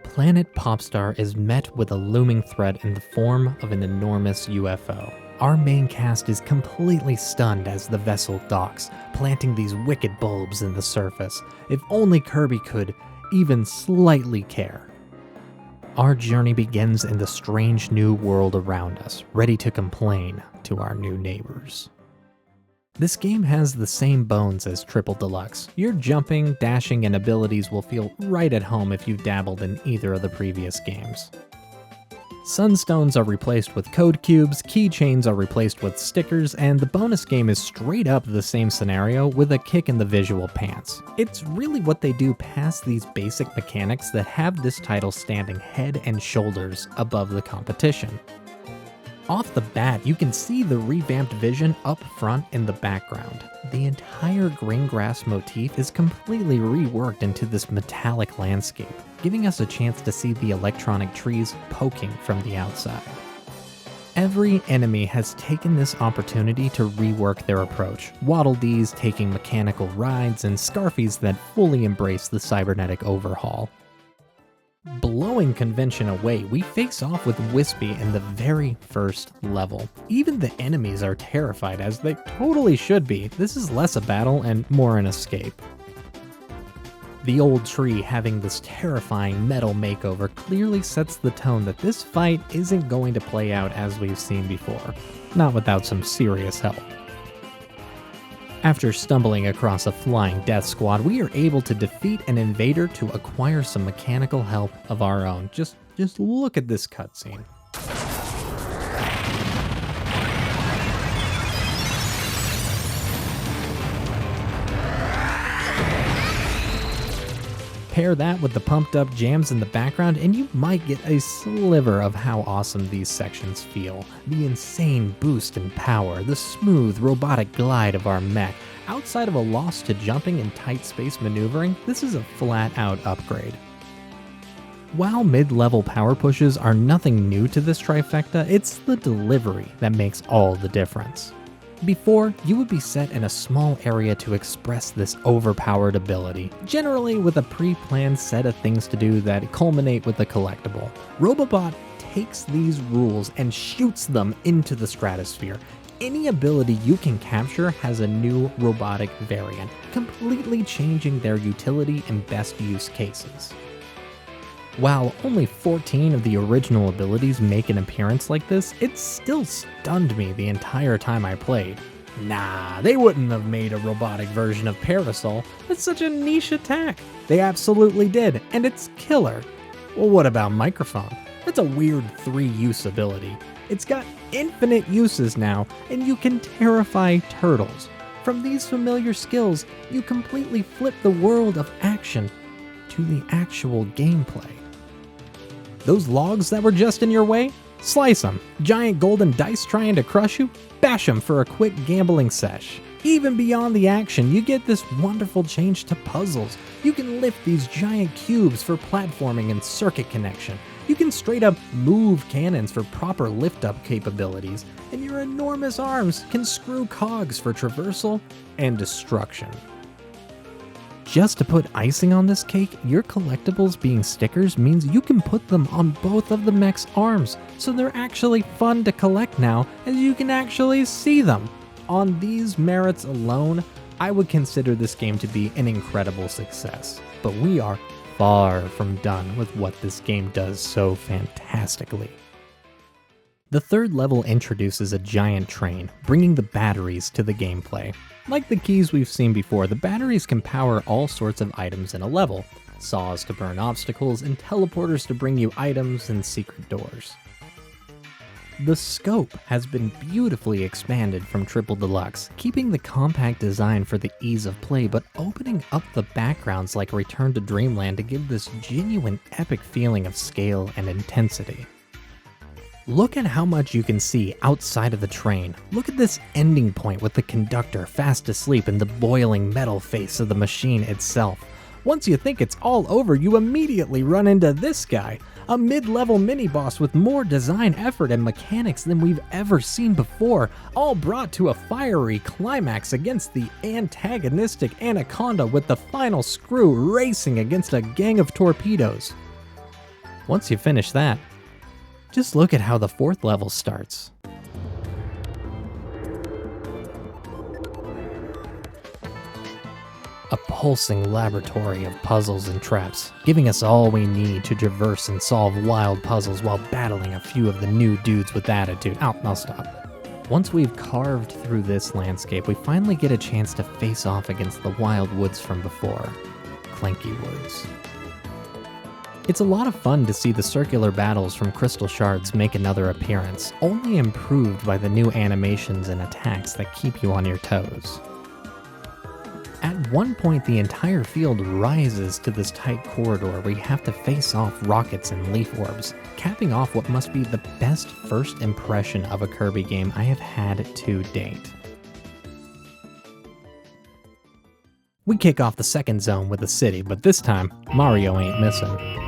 Planet Popstar is met with a looming threat in the form of an enormous UFO. Our main cast is completely stunned as the vessel docks, planting these wicked bulbs in the surface. If only Kirby could even slightly care. Our journey begins in the strange new world around us, ready to complain to our new neighbors. This game has the same bones as Triple Deluxe. Your jumping, dashing, and abilities will feel right at home if you've dabbled in either of the previous games. Sunstones are replaced with code cubes, keychains are replaced with stickers, and the bonus game is straight up the same scenario with a kick in the visual pants. It's really what they do past these basic mechanics that have this title standing head and shoulders above the competition. Off the bat, you can see the revamped vision up front in the background. The entire green grass motif is completely reworked into this metallic landscape, giving us a chance to see the electronic trees poking from the outside. Every enemy has taken this opportunity to rework their approach, Waddle Dees taking mechanical rides and Scarfies that fully embrace the cybernetic overhaul. Blowing convention away, we face off with Wispy in the very first level. Even the enemies are terrified, as they totally should be. This is less a battle and more an escape. The old tree having this terrifying metal makeover clearly sets the tone that this fight isn't going to play out as we've seen before, not without some serious help. After stumbling across a flying death squad, we are able to defeat an invader to acquire some mechanical help of our own. Just look at this cutscene. Pair that with the pumped up jams in the background and you might get a sliver of how awesome these sections feel. The insane boost in power, the smooth robotic glide of our mech. Outside of a loss to jumping and tight space maneuvering, this is a flat out upgrade. While mid-level power pushes are nothing new to this trifecta, it's the delivery that makes all the difference. Before, you would be set in a small area to express this overpowered ability, generally with a pre-planned set of things to do that culminate with a collectible. Robobot takes these rules and shoots them into the stratosphere. Any ability you can capture has a new robotic variant, completely changing their utility and best use cases. While only 14 of the original abilities make an appearance like this, it still stunned me the entire time I played. Nah, they wouldn't have made a robotic version of Parasol. That's such a niche attack. They absolutely did, and it's killer. Well, what about Microphone? That's a weird 3-use ability. It's got infinite uses now, and you can terrify turtles. From these familiar skills, you completely flip the world of action to the actual gameplay. Those logs that were just in your way? Slice them. Giant golden dice trying to crush you? Bash them for a quick gambling sesh. Even beyond the action, you get this wonderful change to puzzles. You can lift these giant cubes for platforming and circuit connection. You can straight up move cannons for proper lift-up capabilities, and your enormous arms can screw cogs for traversal and destruction. Just to put icing on this cake, your collectibles being stickers means you can put them on both of the mech's arms, so they're actually fun to collect now, as you can actually see them. On these merits alone, I would consider this game to be an incredible success, but we are far from done with what this game does so fantastically. The third level introduces a giant train, bringing the batteries to the gameplay. Like the keys we've seen before, the batteries can power all sorts of items in a level, saws to burn obstacles, and teleporters to bring you items and secret doors. The scope has been beautifully expanded from Triple Deluxe, keeping the compact design for the ease of play, but opening up the backgrounds like Return to Dreamland to give this genuine epic feeling of scale and intensity. Look at how much you can see outside of the train. Look at this ending point with the conductor fast asleep in the boiling metal face of the machine itself. Once you think it's all over, you immediately run into this guy, a mid-level mini-boss with more design effort and mechanics than we've ever seen before, all brought to a fiery climax against the antagonistic Anaconda with the final screw racing against a gang of torpedoes. Once you finish that, just look at how the fourth level starts. A pulsing laboratory of puzzles and traps, giving us all we need to traverse and solve wild puzzles while battling a few of the new dudes with attitude. I'll stop. Once we've carved through this landscape, we finally get a chance to face off against the wild woods from before. Clanky Woods. It's a lot of fun to see the circular battles from Crystal Shards make another appearance, only improved by the new animations and attacks that keep you on your toes. At one point, the entire field rises to this tight corridor where you have to face off rockets and leaf orbs, capping off what must be the best first impression of a Kirby game I have had to date. We kick off the second zone with a city, but this time, Mario ain't missing.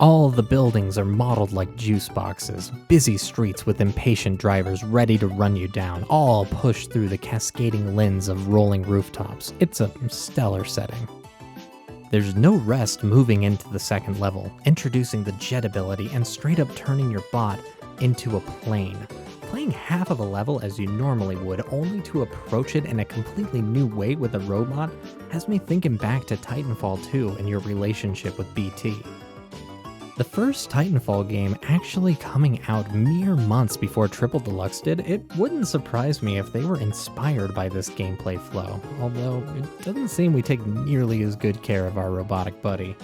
All the buildings are modeled like juice boxes, busy streets with impatient drivers ready to run you down, all pushed through the cascading lens of rolling rooftops. It's a stellar setting. There's no rest moving into the second level, introducing the jet ability and straight up turning your bot into a plane. Playing half of a level as you normally would, only to approach it in a completely new way with a robot, has me thinking back to Titanfall 2 and your relationship with BT. The first Titanfall game actually coming out mere months before Triple Deluxe did, it wouldn't surprise me if they were inspired by this gameplay flow, although it doesn't seem we take nearly as good care of our robotic buddy.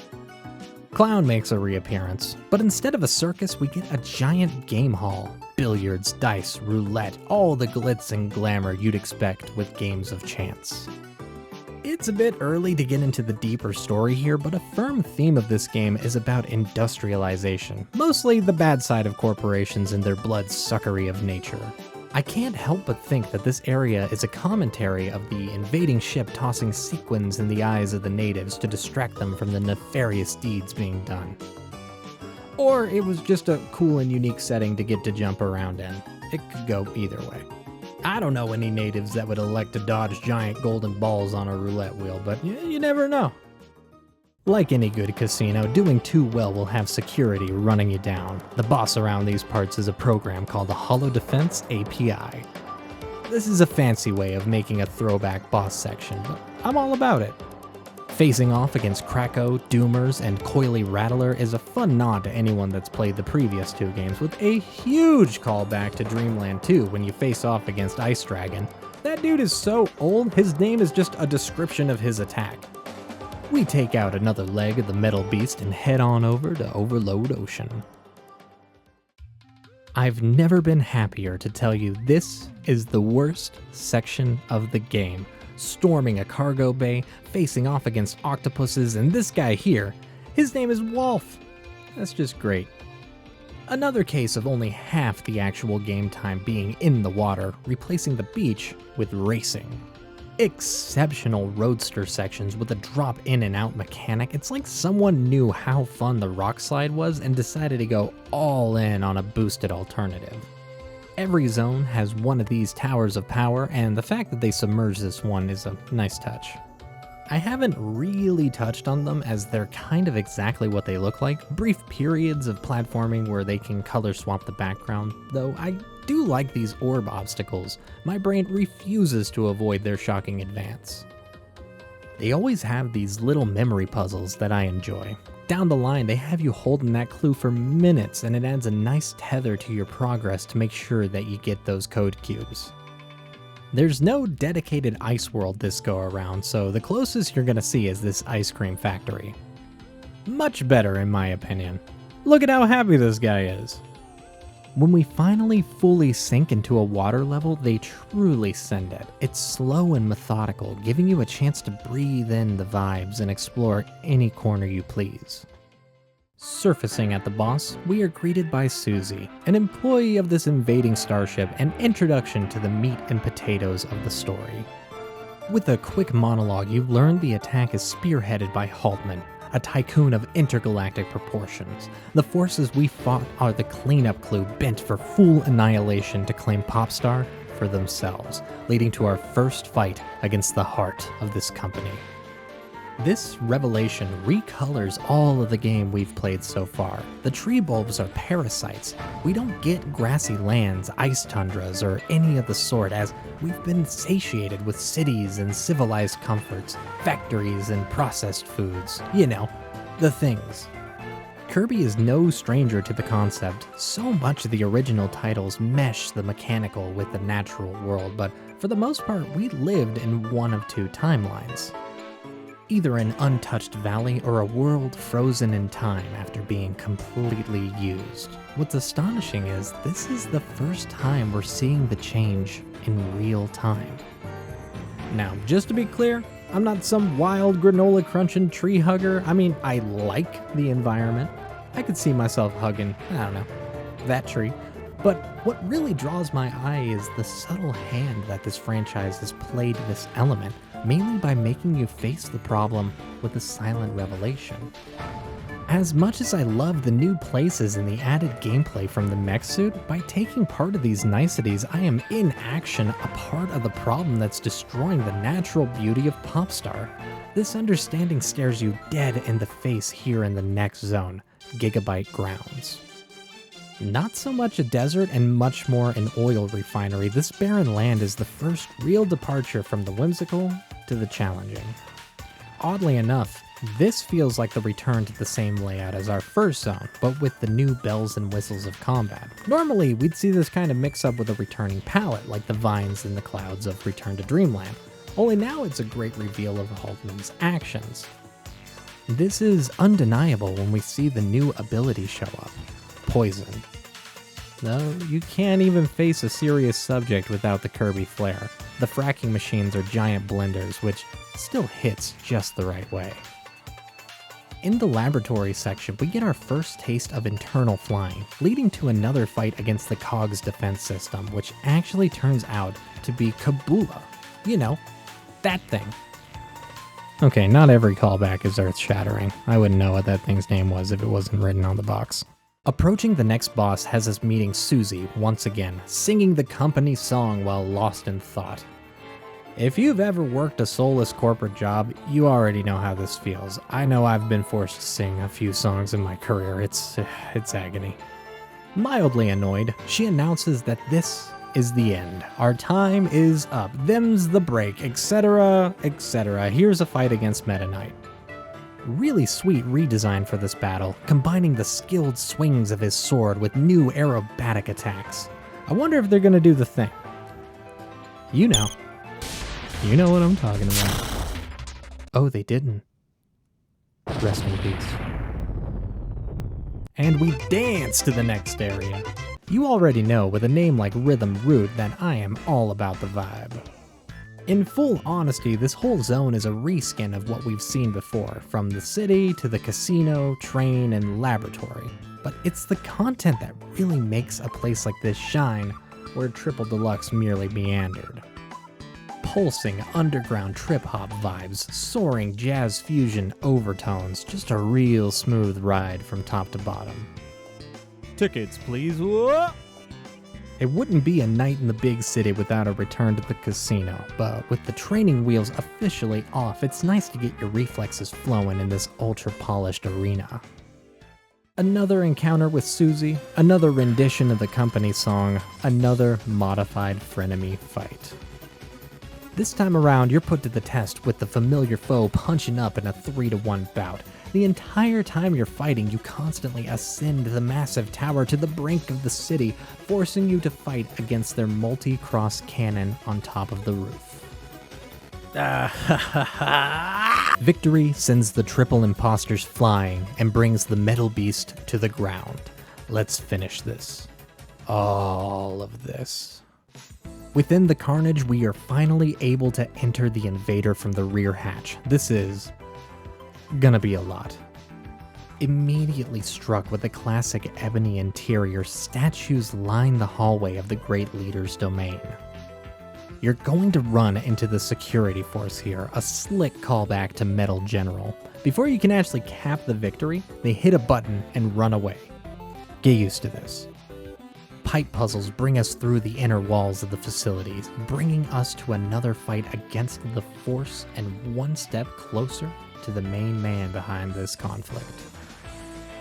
Clown makes a reappearance, but instead of a circus, we get a giant game hall. Billiards, dice, roulette, all the glitz and glamour you'd expect with games of chance. It's a bit early to get into the deeper story here, but a firm theme of this game is about industrialization, mostly the bad side of corporations and their blood-suckery of nature. I can't help but think that this area is a commentary of the invading ship tossing sequins in the eyes of the natives to distract them from the nefarious deeds being done. Or it was just a cool and unique setting to get to jump around in. It could go either way. I don't know any natives that would elect to dodge giant golden balls on a roulette wheel, but you never know. Like any good casino, doing too well will have security running you down. The boss around these parts is a program called the Holo Defense API. This is a fancy way of making a throwback boss section, but I'm all about it. Facing off against Krako, Doomers, and Coily Rattler is a fun nod to anyone that's played the previous two games, with a huge callback to Dreamland 2 when you face off against Ice Dragon. That dude is so old, his name is just a description of his attack. We take out another leg of the Metal Beast and head on over to Overload Ocean. I've never been happier to tell you this is the worst section of the game. Storming a cargo bay, facing off against octopuses, and this guy here, his name is Wolf. That's just great. Another case of only half the actual game time being in the water, replacing the beach with racing. Exceptional roadster sections with a drop in and out mechanic. It's like someone knew how fun the rock slide was and decided to go all in on a boosted alternative. Every zone has one of these towers of power, and the fact that they submerge this one is a nice touch. I haven't really touched on them as they're kind of exactly what they look like, brief periods of platforming where they can color swap the background, though I do like these orb obstacles. My brain refuses to avoid their shocking advance. They always have these little memory puzzles that I enjoy. Down the line, they have you holding that clue for minutes, and it adds a nice tether to your progress to make sure that you get those code cubes. There's no dedicated ice world this go around, so the closest you're gonna see is this ice cream factory. Much better in my opinion. Look at how happy this guy is. When we finally fully sink into a water level, they truly send it. It's slow and methodical, giving you a chance to breathe in the vibes and explore any corner you please. Surfacing at the boss, we are greeted by Susie, an employee of this invading starship, and introduction to the meat and potatoes of the story. With a quick monologue, you learn the attack is spearheaded by Haltman, a tycoon of intergalactic proportions. The forces we fought are the cleanup crew bent for full annihilation to claim Popstar for themselves, leading to our first fight against the heart of this company. This revelation recolors all of the game we've played so far. The tree bulbs are parasites. We don't get grassy lands, ice tundras, or any of the sort, as we've been satiated with cities and civilized comforts, factories and processed foods. You know, the things. Kirby is no stranger to the concept. So much of the original titles mesh the mechanical with the natural world, but for the most part, we lived in one of two timelines. Either an untouched valley or a world frozen in time after being completely used. What's astonishing is this is the first time we're seeing the change in real time. Now, just to be clear, I'm not some wild granola crunching tree hugger. I mean, I like the environment. I could see myself hugging, I don't know, that tree. But what really draws my eye is the subtle hand that this franchise has played this element, mainly by making you face the problem with a silent revelation. As much as I love the new places and the added gameplay from the mech suit, by taking part of these niceties, I am in action a part of the problem that's destroying the natural beauty of Popstar. This understanding stares you dead in the face here in the next zone, Gigabyte Grounds. Not so much a desert and much more an oil refinery, this barren land is the first real departure from the whimsical to the challenging. Oddly enough, this feels like the return to the same layout as our first zone, but with the new bells and whistles of combat. Normally, we'd see this kind of mix up with a returning palette, like the vines in the clouds of Return to Dreamland, only now it's a great reveal of Haltman's actions. This is undeniable when we see the new ability show up. Poison. No, you can't even face a serious subject without the Kirby flair. The fracking machines are giant blenders, which still hits just the right way. In the laboratory section, we get our first taste of internal flying, leading to another fight against the Cog's defense system, which actually turns out to be Kabula. You know, that thing. Okay, not every callback is earth-shattering. I wouldn't know what that thing's name was if it wasn't written on the box. Approaching the next boss has us meeting Susie once again, singing the company song while lost in thought. If you've ever worked a soulless corporate job, you already know how this feels. I know I've been forced to sing a few songs in my career, it's agony. Mildly annoyed, she announces that this is the end. Our time is up. Them's the break, etc., etc. Here's a fight against Meta Knight. Really sweet redesign for this battle, combining the skilled swings of his sword with new aerobatic attacks. I wonder if they're gonna do the thing. You know what I'm talking about. Oh, they didn't. Rest in peace. And we dance to the next area. You already know with a name like Rhythm Root that I am all about the vibe. In full honesty, this whole zone is a reskin of what we've seen before, from the city to the casino, train, and laboratory. But it's the content that really makes a place like this shine, where Triple Deluxe merely meandered. Pulsing underground trip-hop vibes, soaring jazz fusion overtones, just a real smooth ride from top to bottom. Tickets, please. Whoa! It wouldn't be a night in the big city without a return to the casino, but with the training wheels officially off, it's nice to get your reflexes flowing in this ultra-polished arena. Another encounter with Susie, another rendition of the company song, another modified frenemy fight. This time around, you're put to the test with the familiar foe punching up in a 3-to-1 bout. The entire time you're fighting, you constantly ascend the massive tower to the brink of the city, forcing you to fight against their multi-cross cannon on top of the roof. Victory sends the triple imposters flying and brings the metal beast to the ground. Let's finish this. All of this. Within the carnage, we are finally able to enter the invader from the rear hatch. This is gonna be a lot. Immediately struck with the classic ebony interior, statues line the hallway of the Great Leader's domain. You're going to run into the security force here, a slick callback to Metal General. Before you can actually cap the victory, they hit a button and run away. Get used to this. Pipe puzzles bring us through the inner walls of the facilities, bringing us to another fight against the Force and one step closer to the main man behind this conflict.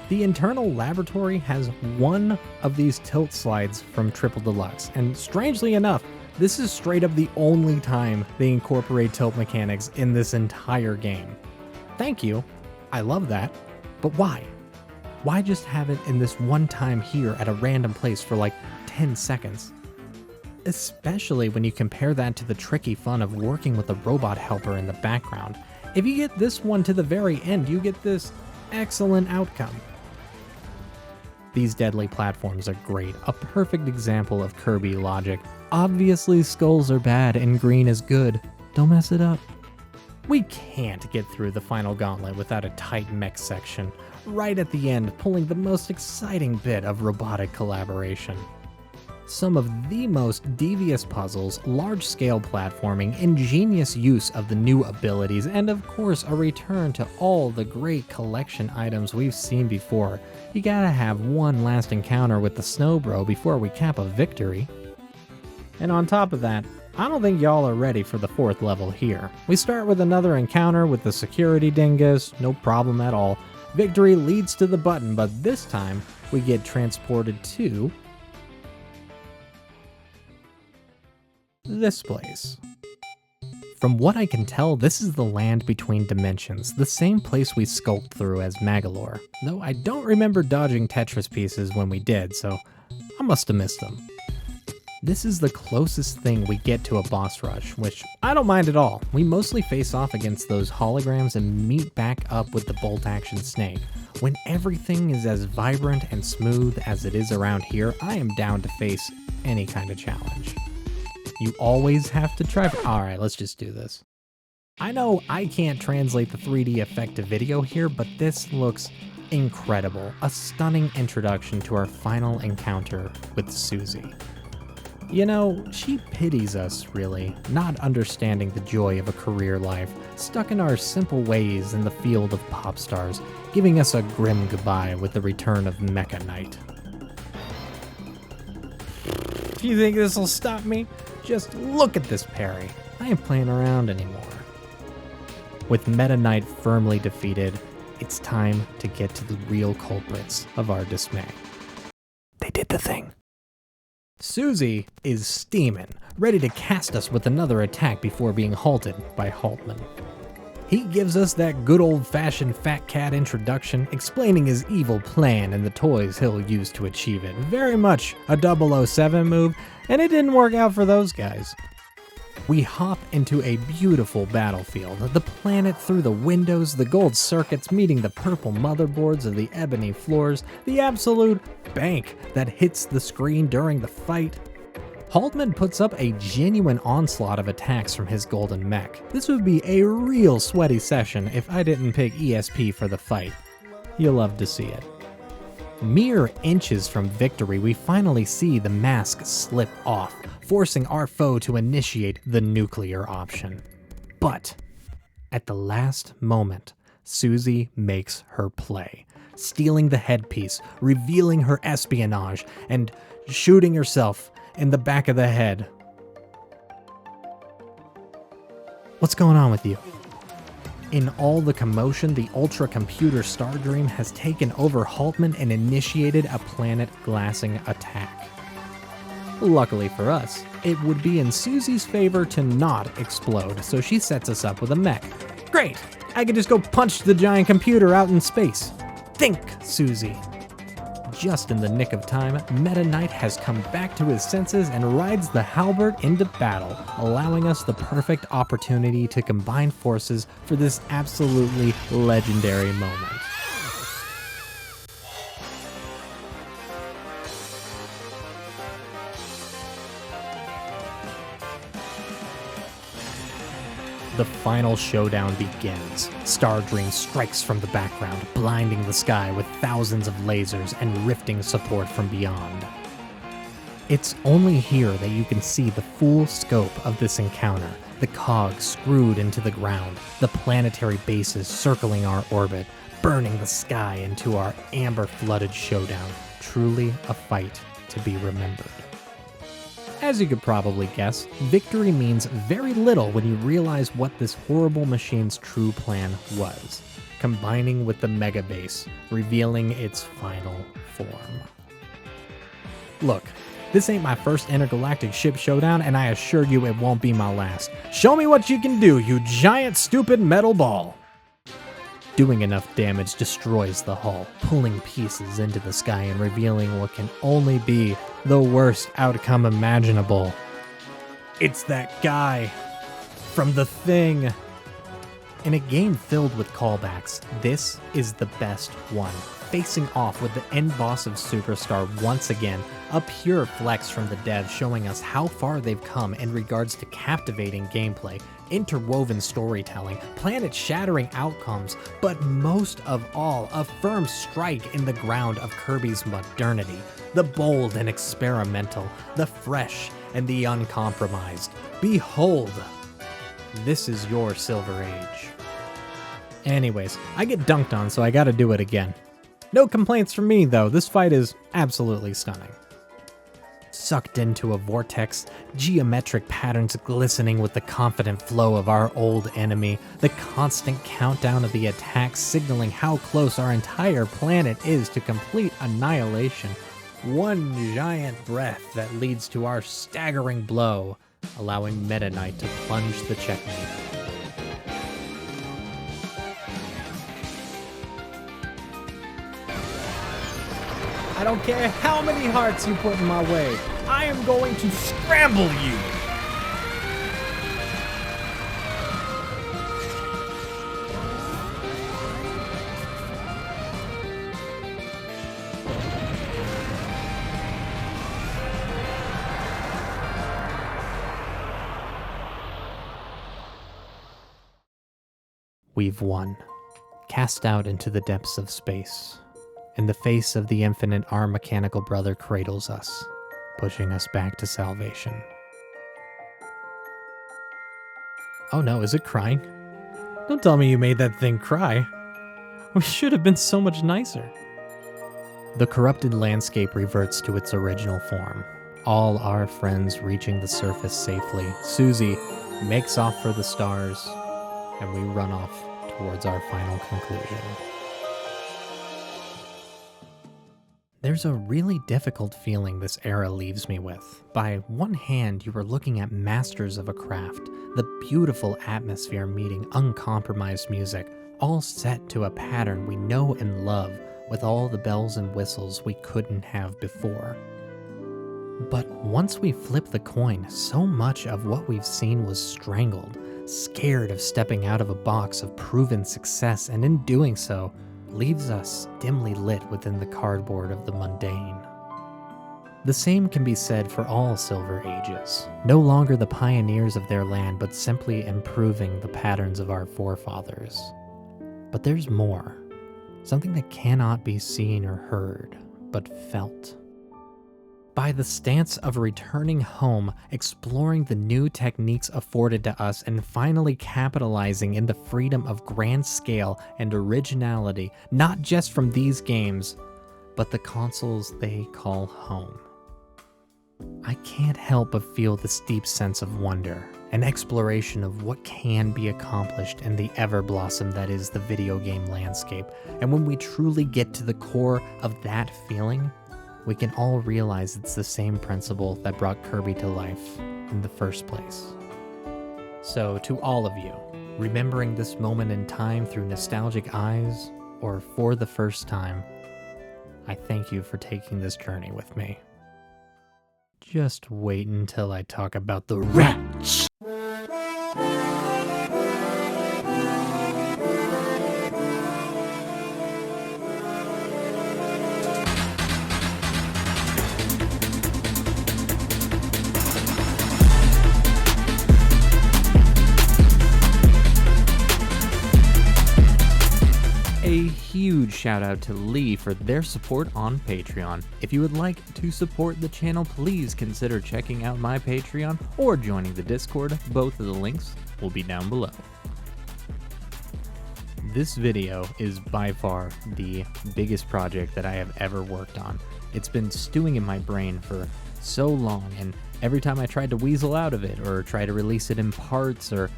The internal laboratory has one of these tilt slides from Triple Deluxe, and strangely enough, this is straight up the only time they incorporate tilt mechanics in this entire game. Thank you, I love that, but why? Why just have it in this one time here at a random place for like 10 seconds? Especially when you compare that to the tricky fun of working with a robot helper in the background. If you get this one to the very end, you get this excellent outcome. These deadly platforms are great, a perfect example of Kirby logic. Obviously skulls are bad and green is good. Don't mess it up. We can't get through the final gauntlet without a tight mech section, right at the end pulling the most exciting bit of robotic collaboration. Some of the most devious puzzles, large-scale platforming, ingenious use of the new abilities, and of course a return to all the great collection items we've seen before. You gotta have one last encounter with the Snow Bro before we cap a victory. And on top of that, I don't think y'all are ready for the 4th level here. We start with another encounter with the security dingus, no problem at all. Victory leads to the button, but this time we get transported to this place. From what I can tell, this is the land between dimensions, the same place we skulked through as Magalore, though I don't remember dodging Tetris pieces when we did, so I must have missed them. This is the closest thing we get to a boss rush, which I don't mind at all. We mostly face off against those holograms and meet back up with the bolt action snake. When everything is as vibrant and smooth as it is around here, I am down to face any kind of challenge. You always have to try. Alright, let's just do this. I know I can't translate the 3D effect to video here, but this looks incredible. A stunning introduction to our final encounter with Susie. You know, she pities us, really, not understanding the joy of a career life, stuck in our simple ways in the field of pop stars, giving us a grim goodbye with the return of Mecha Knight. Do you think this'll stop me? Just look at this parry. I ain't playing around anymore. With Meta Knight firmly defeated, it's time to get to the real culprits of our dismay. They did the thing. Susie is steaming, ready to cast us with another attack before being halted by Haltman. He gives us that good old-fashioned fat cat introduction, explaining his evil plan and the toys he'll use to achieve it. Very much a 007 move, and it didn't work out for those guys. We hop into a beautiful battlefield, the planet through the windows, the gold circuits meeting the purple motherboards of the ebony floors, the absolute bank that hits the screen during the fight. Haltman puts up a genuine onslaught of attacks from his golden mech. This would be a real sweaty session if I didn't pick ESP for the fight. You'll love to see it. Mere inches from victory, we finally see the mask slip off, forcing our foe to initiate the nuclear option. But at the last moment, Susie makes her play, stealing the headpiece, revealing her espionage, and shooting herself in the back of the head. What's going on with you? In all the commotion, the ultra-computer Stardream has taken over Haltman and initiated a planet-glassing attack. Luckily for us, it would be in Susie's favor to not explode, so she sets us up with a mech. Great! I can just go punch the giant computer out in space. Think, Susie. Just in the nick of time, Meta Knight has come back to his senses and rides the halberd into battle, allowing us the perfect opportunity to combine forces for this absolutely legendary moment. The final showdown begins. Stardream strikes from the background, blinding the sky with thousands of lasers and rifting support from beyond. It's only here that you can see the full scope of this encounter. The cogs screwed into the ground, the planetary bases circling our orbit, burning the sky into our amber-flooded showdown. Truly a fight to be remembered. As you could probably guess, victory means very little when you realize what this horrible machine's true plan was, combining with the Mega Base, revealing its final form. Look, this ain't my first intergalactic ship showdown, and I assure you it won't be my last. Show me what you can do, you giant stupid metal ball! Doing enough damage destroys the hull, pulling pieces into the sky and revealing what can only be the worst outcome imaginable. It's that guy from The Thing. In a game filled with callbacks, this is the best one. Facing off with the end boss of Superstar once again, a pure flex from the devs showing us how far they've come in regards to captivating gameplay, interwoven storytelling, planet-shattering outcomes, but most of all, a firm strike in the ground of Kirby's modernity. The bold and experimental, the fresh and the uncompromised. Behold, this is your Silver Age. Anyways, I get dunked on, so I gotta do it again. No complaints from me, though. This fight is absolutely stunning. Sucked into a vortex, geometric patterns glistening with the confident flow of our old enemy, the constant countdown of the attacks signaling how close our entire planet is to complete annihilation. One giant breath that leads to our staggering blow, allowing Meta Knight to plunge the checkmate. I don't care how many hearts you put in my way. I am going to scramble you. We've won. Cast out into the depths of space. In the face of the infinite, our mechanical brother cradles us, pushing us back to salvation. Oh no, is it crying? Don't tell me you made that thing cry. We should have been so much nicer. The corrupted landscape reverts to its original form. All our friends reaching the surface safely. Susie makes off for the stars, and we run off towards our final conclusion. There's a really difficult feeling this era leaves me with. By one hand, you are looking at masters of a craft, the beautiful atmosphere meeting uncompromised music, all set to a pattern we know and love, with all the bells and whistles we couldn't have before. But once we flip the coin, so much of what we've seen was strangled, scared of stepping out of a box of proven success, and in doing so, leaves us dimly lit within the cardboard of the mundane. The same can be said for all Silver Ages, no longer the pioneers of their land, but simply improving the patterns of our forefathers. But there's more, something that cannot be seen or heard, but felt. By the stance of returning home, exploring the new techniques afforded to us, and finally capitalizing in the freedom of grand scale and originality, not just from these games, but the consoles they call home. I can't help but feel this deep sense of wonder, an exploration of what can be accomplished in the ever-blossom that is the video game landscape, and when we truly get to the core of that feeling, we can all realize it's the same principle that brought Kirby to life in the first place. So to all of you, remembering this moment in time through nostalgic eyes, or for the first time, I thank you for taking this journey with me. Just wait until I talk about the rats! A huge shout out to Lee for their support on Patreon. If you would like to support the channel, please consider checking out my Patreon or joining the Discord. Both of the links will be down below. This video is by far the biggest project that I have ever worked on. It's been stewing in my brain for so long, and every time I tried to weasel out of it or try to release it in parts or,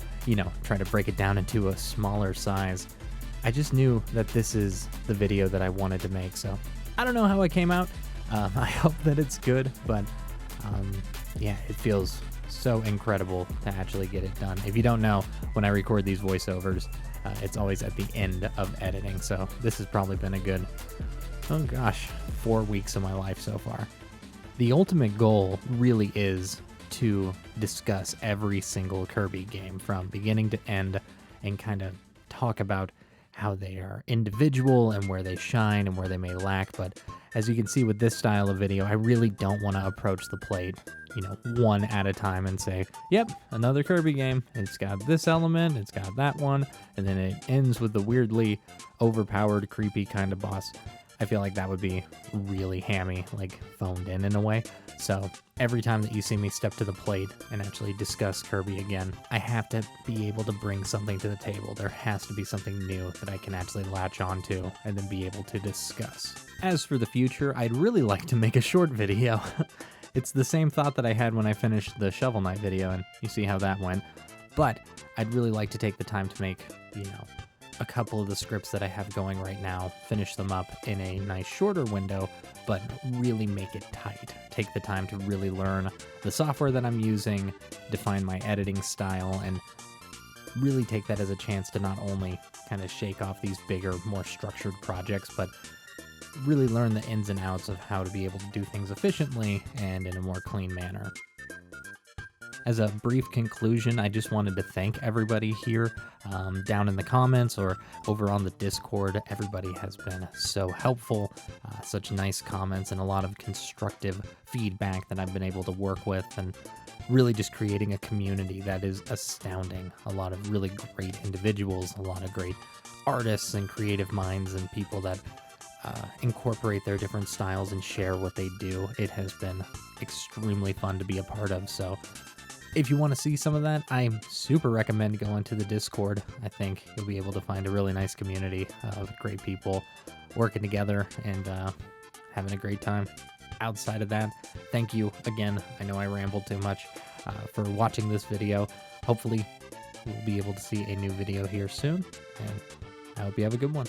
try to break it down into a smaller size, I just knew that this is the video that I wanted to make, so I don't know how it came out. I hope that it's good, but yeah, it feels so incredible to actually get it done. If you don't know, when I record these voiceovers, it's always at the end of editing, so this has probably been a good, 4 weeks of my life so far. The ultimate goal really is to discuss every single Kirby game from beginning to end and kind of talk about how they are individual and where they shine and where they may lack. But as you can see with this style of video, I really don't want to approach the plate, one at a time and say, yep, another Kirby game. It's got this element, it's got that one, and then it ends with the weirdly overpowered, creepy kind of boss. I feel like that would be really hammy, like phoned in a way. So every time that you see me step to the plate and actually discuss Kirby again, I have to be able to bring something to the table. There has to be something new that I can actually latch onto and then be able to discuss. As for the future, I'd really like to make a short video. It's the same thought that I had when I finished the Shovel Knight video, and you see how that went. But I'd really like to take the time to make, a couple of the scripts that I have going right now, finish them up in a nice shorter window, but really make it tight. Take the time to really learn the software that I'm using, define my editing style, and really take that as a chance to not only kind of shake off these bigger, more structured projects, but really learn the ins and outs of how to be able to do things efficiently and in a more clean manner. As a brief conclusion, I just wanted to thank everybody here down in the comments or over on the Discord. Everybody has been so helpful, such nice comments and a lot of constructive feedback that I've been able to work with, and really just creating a community that is astounding. A lot of really great individuals, a lot of great artists and creative minds and people that incorporate their different styles and share what they do. It has been extremely fun to be a part of, so if you want to see some of that, I super recommend going to the Discord. I think you'll be able to find a really nice community of great people working together and having a great time. Outside of that, thank you again. I know I rambled too much for watching this video. Hopefully, we'll be able to see a new video here soon, and I hope you have a good one.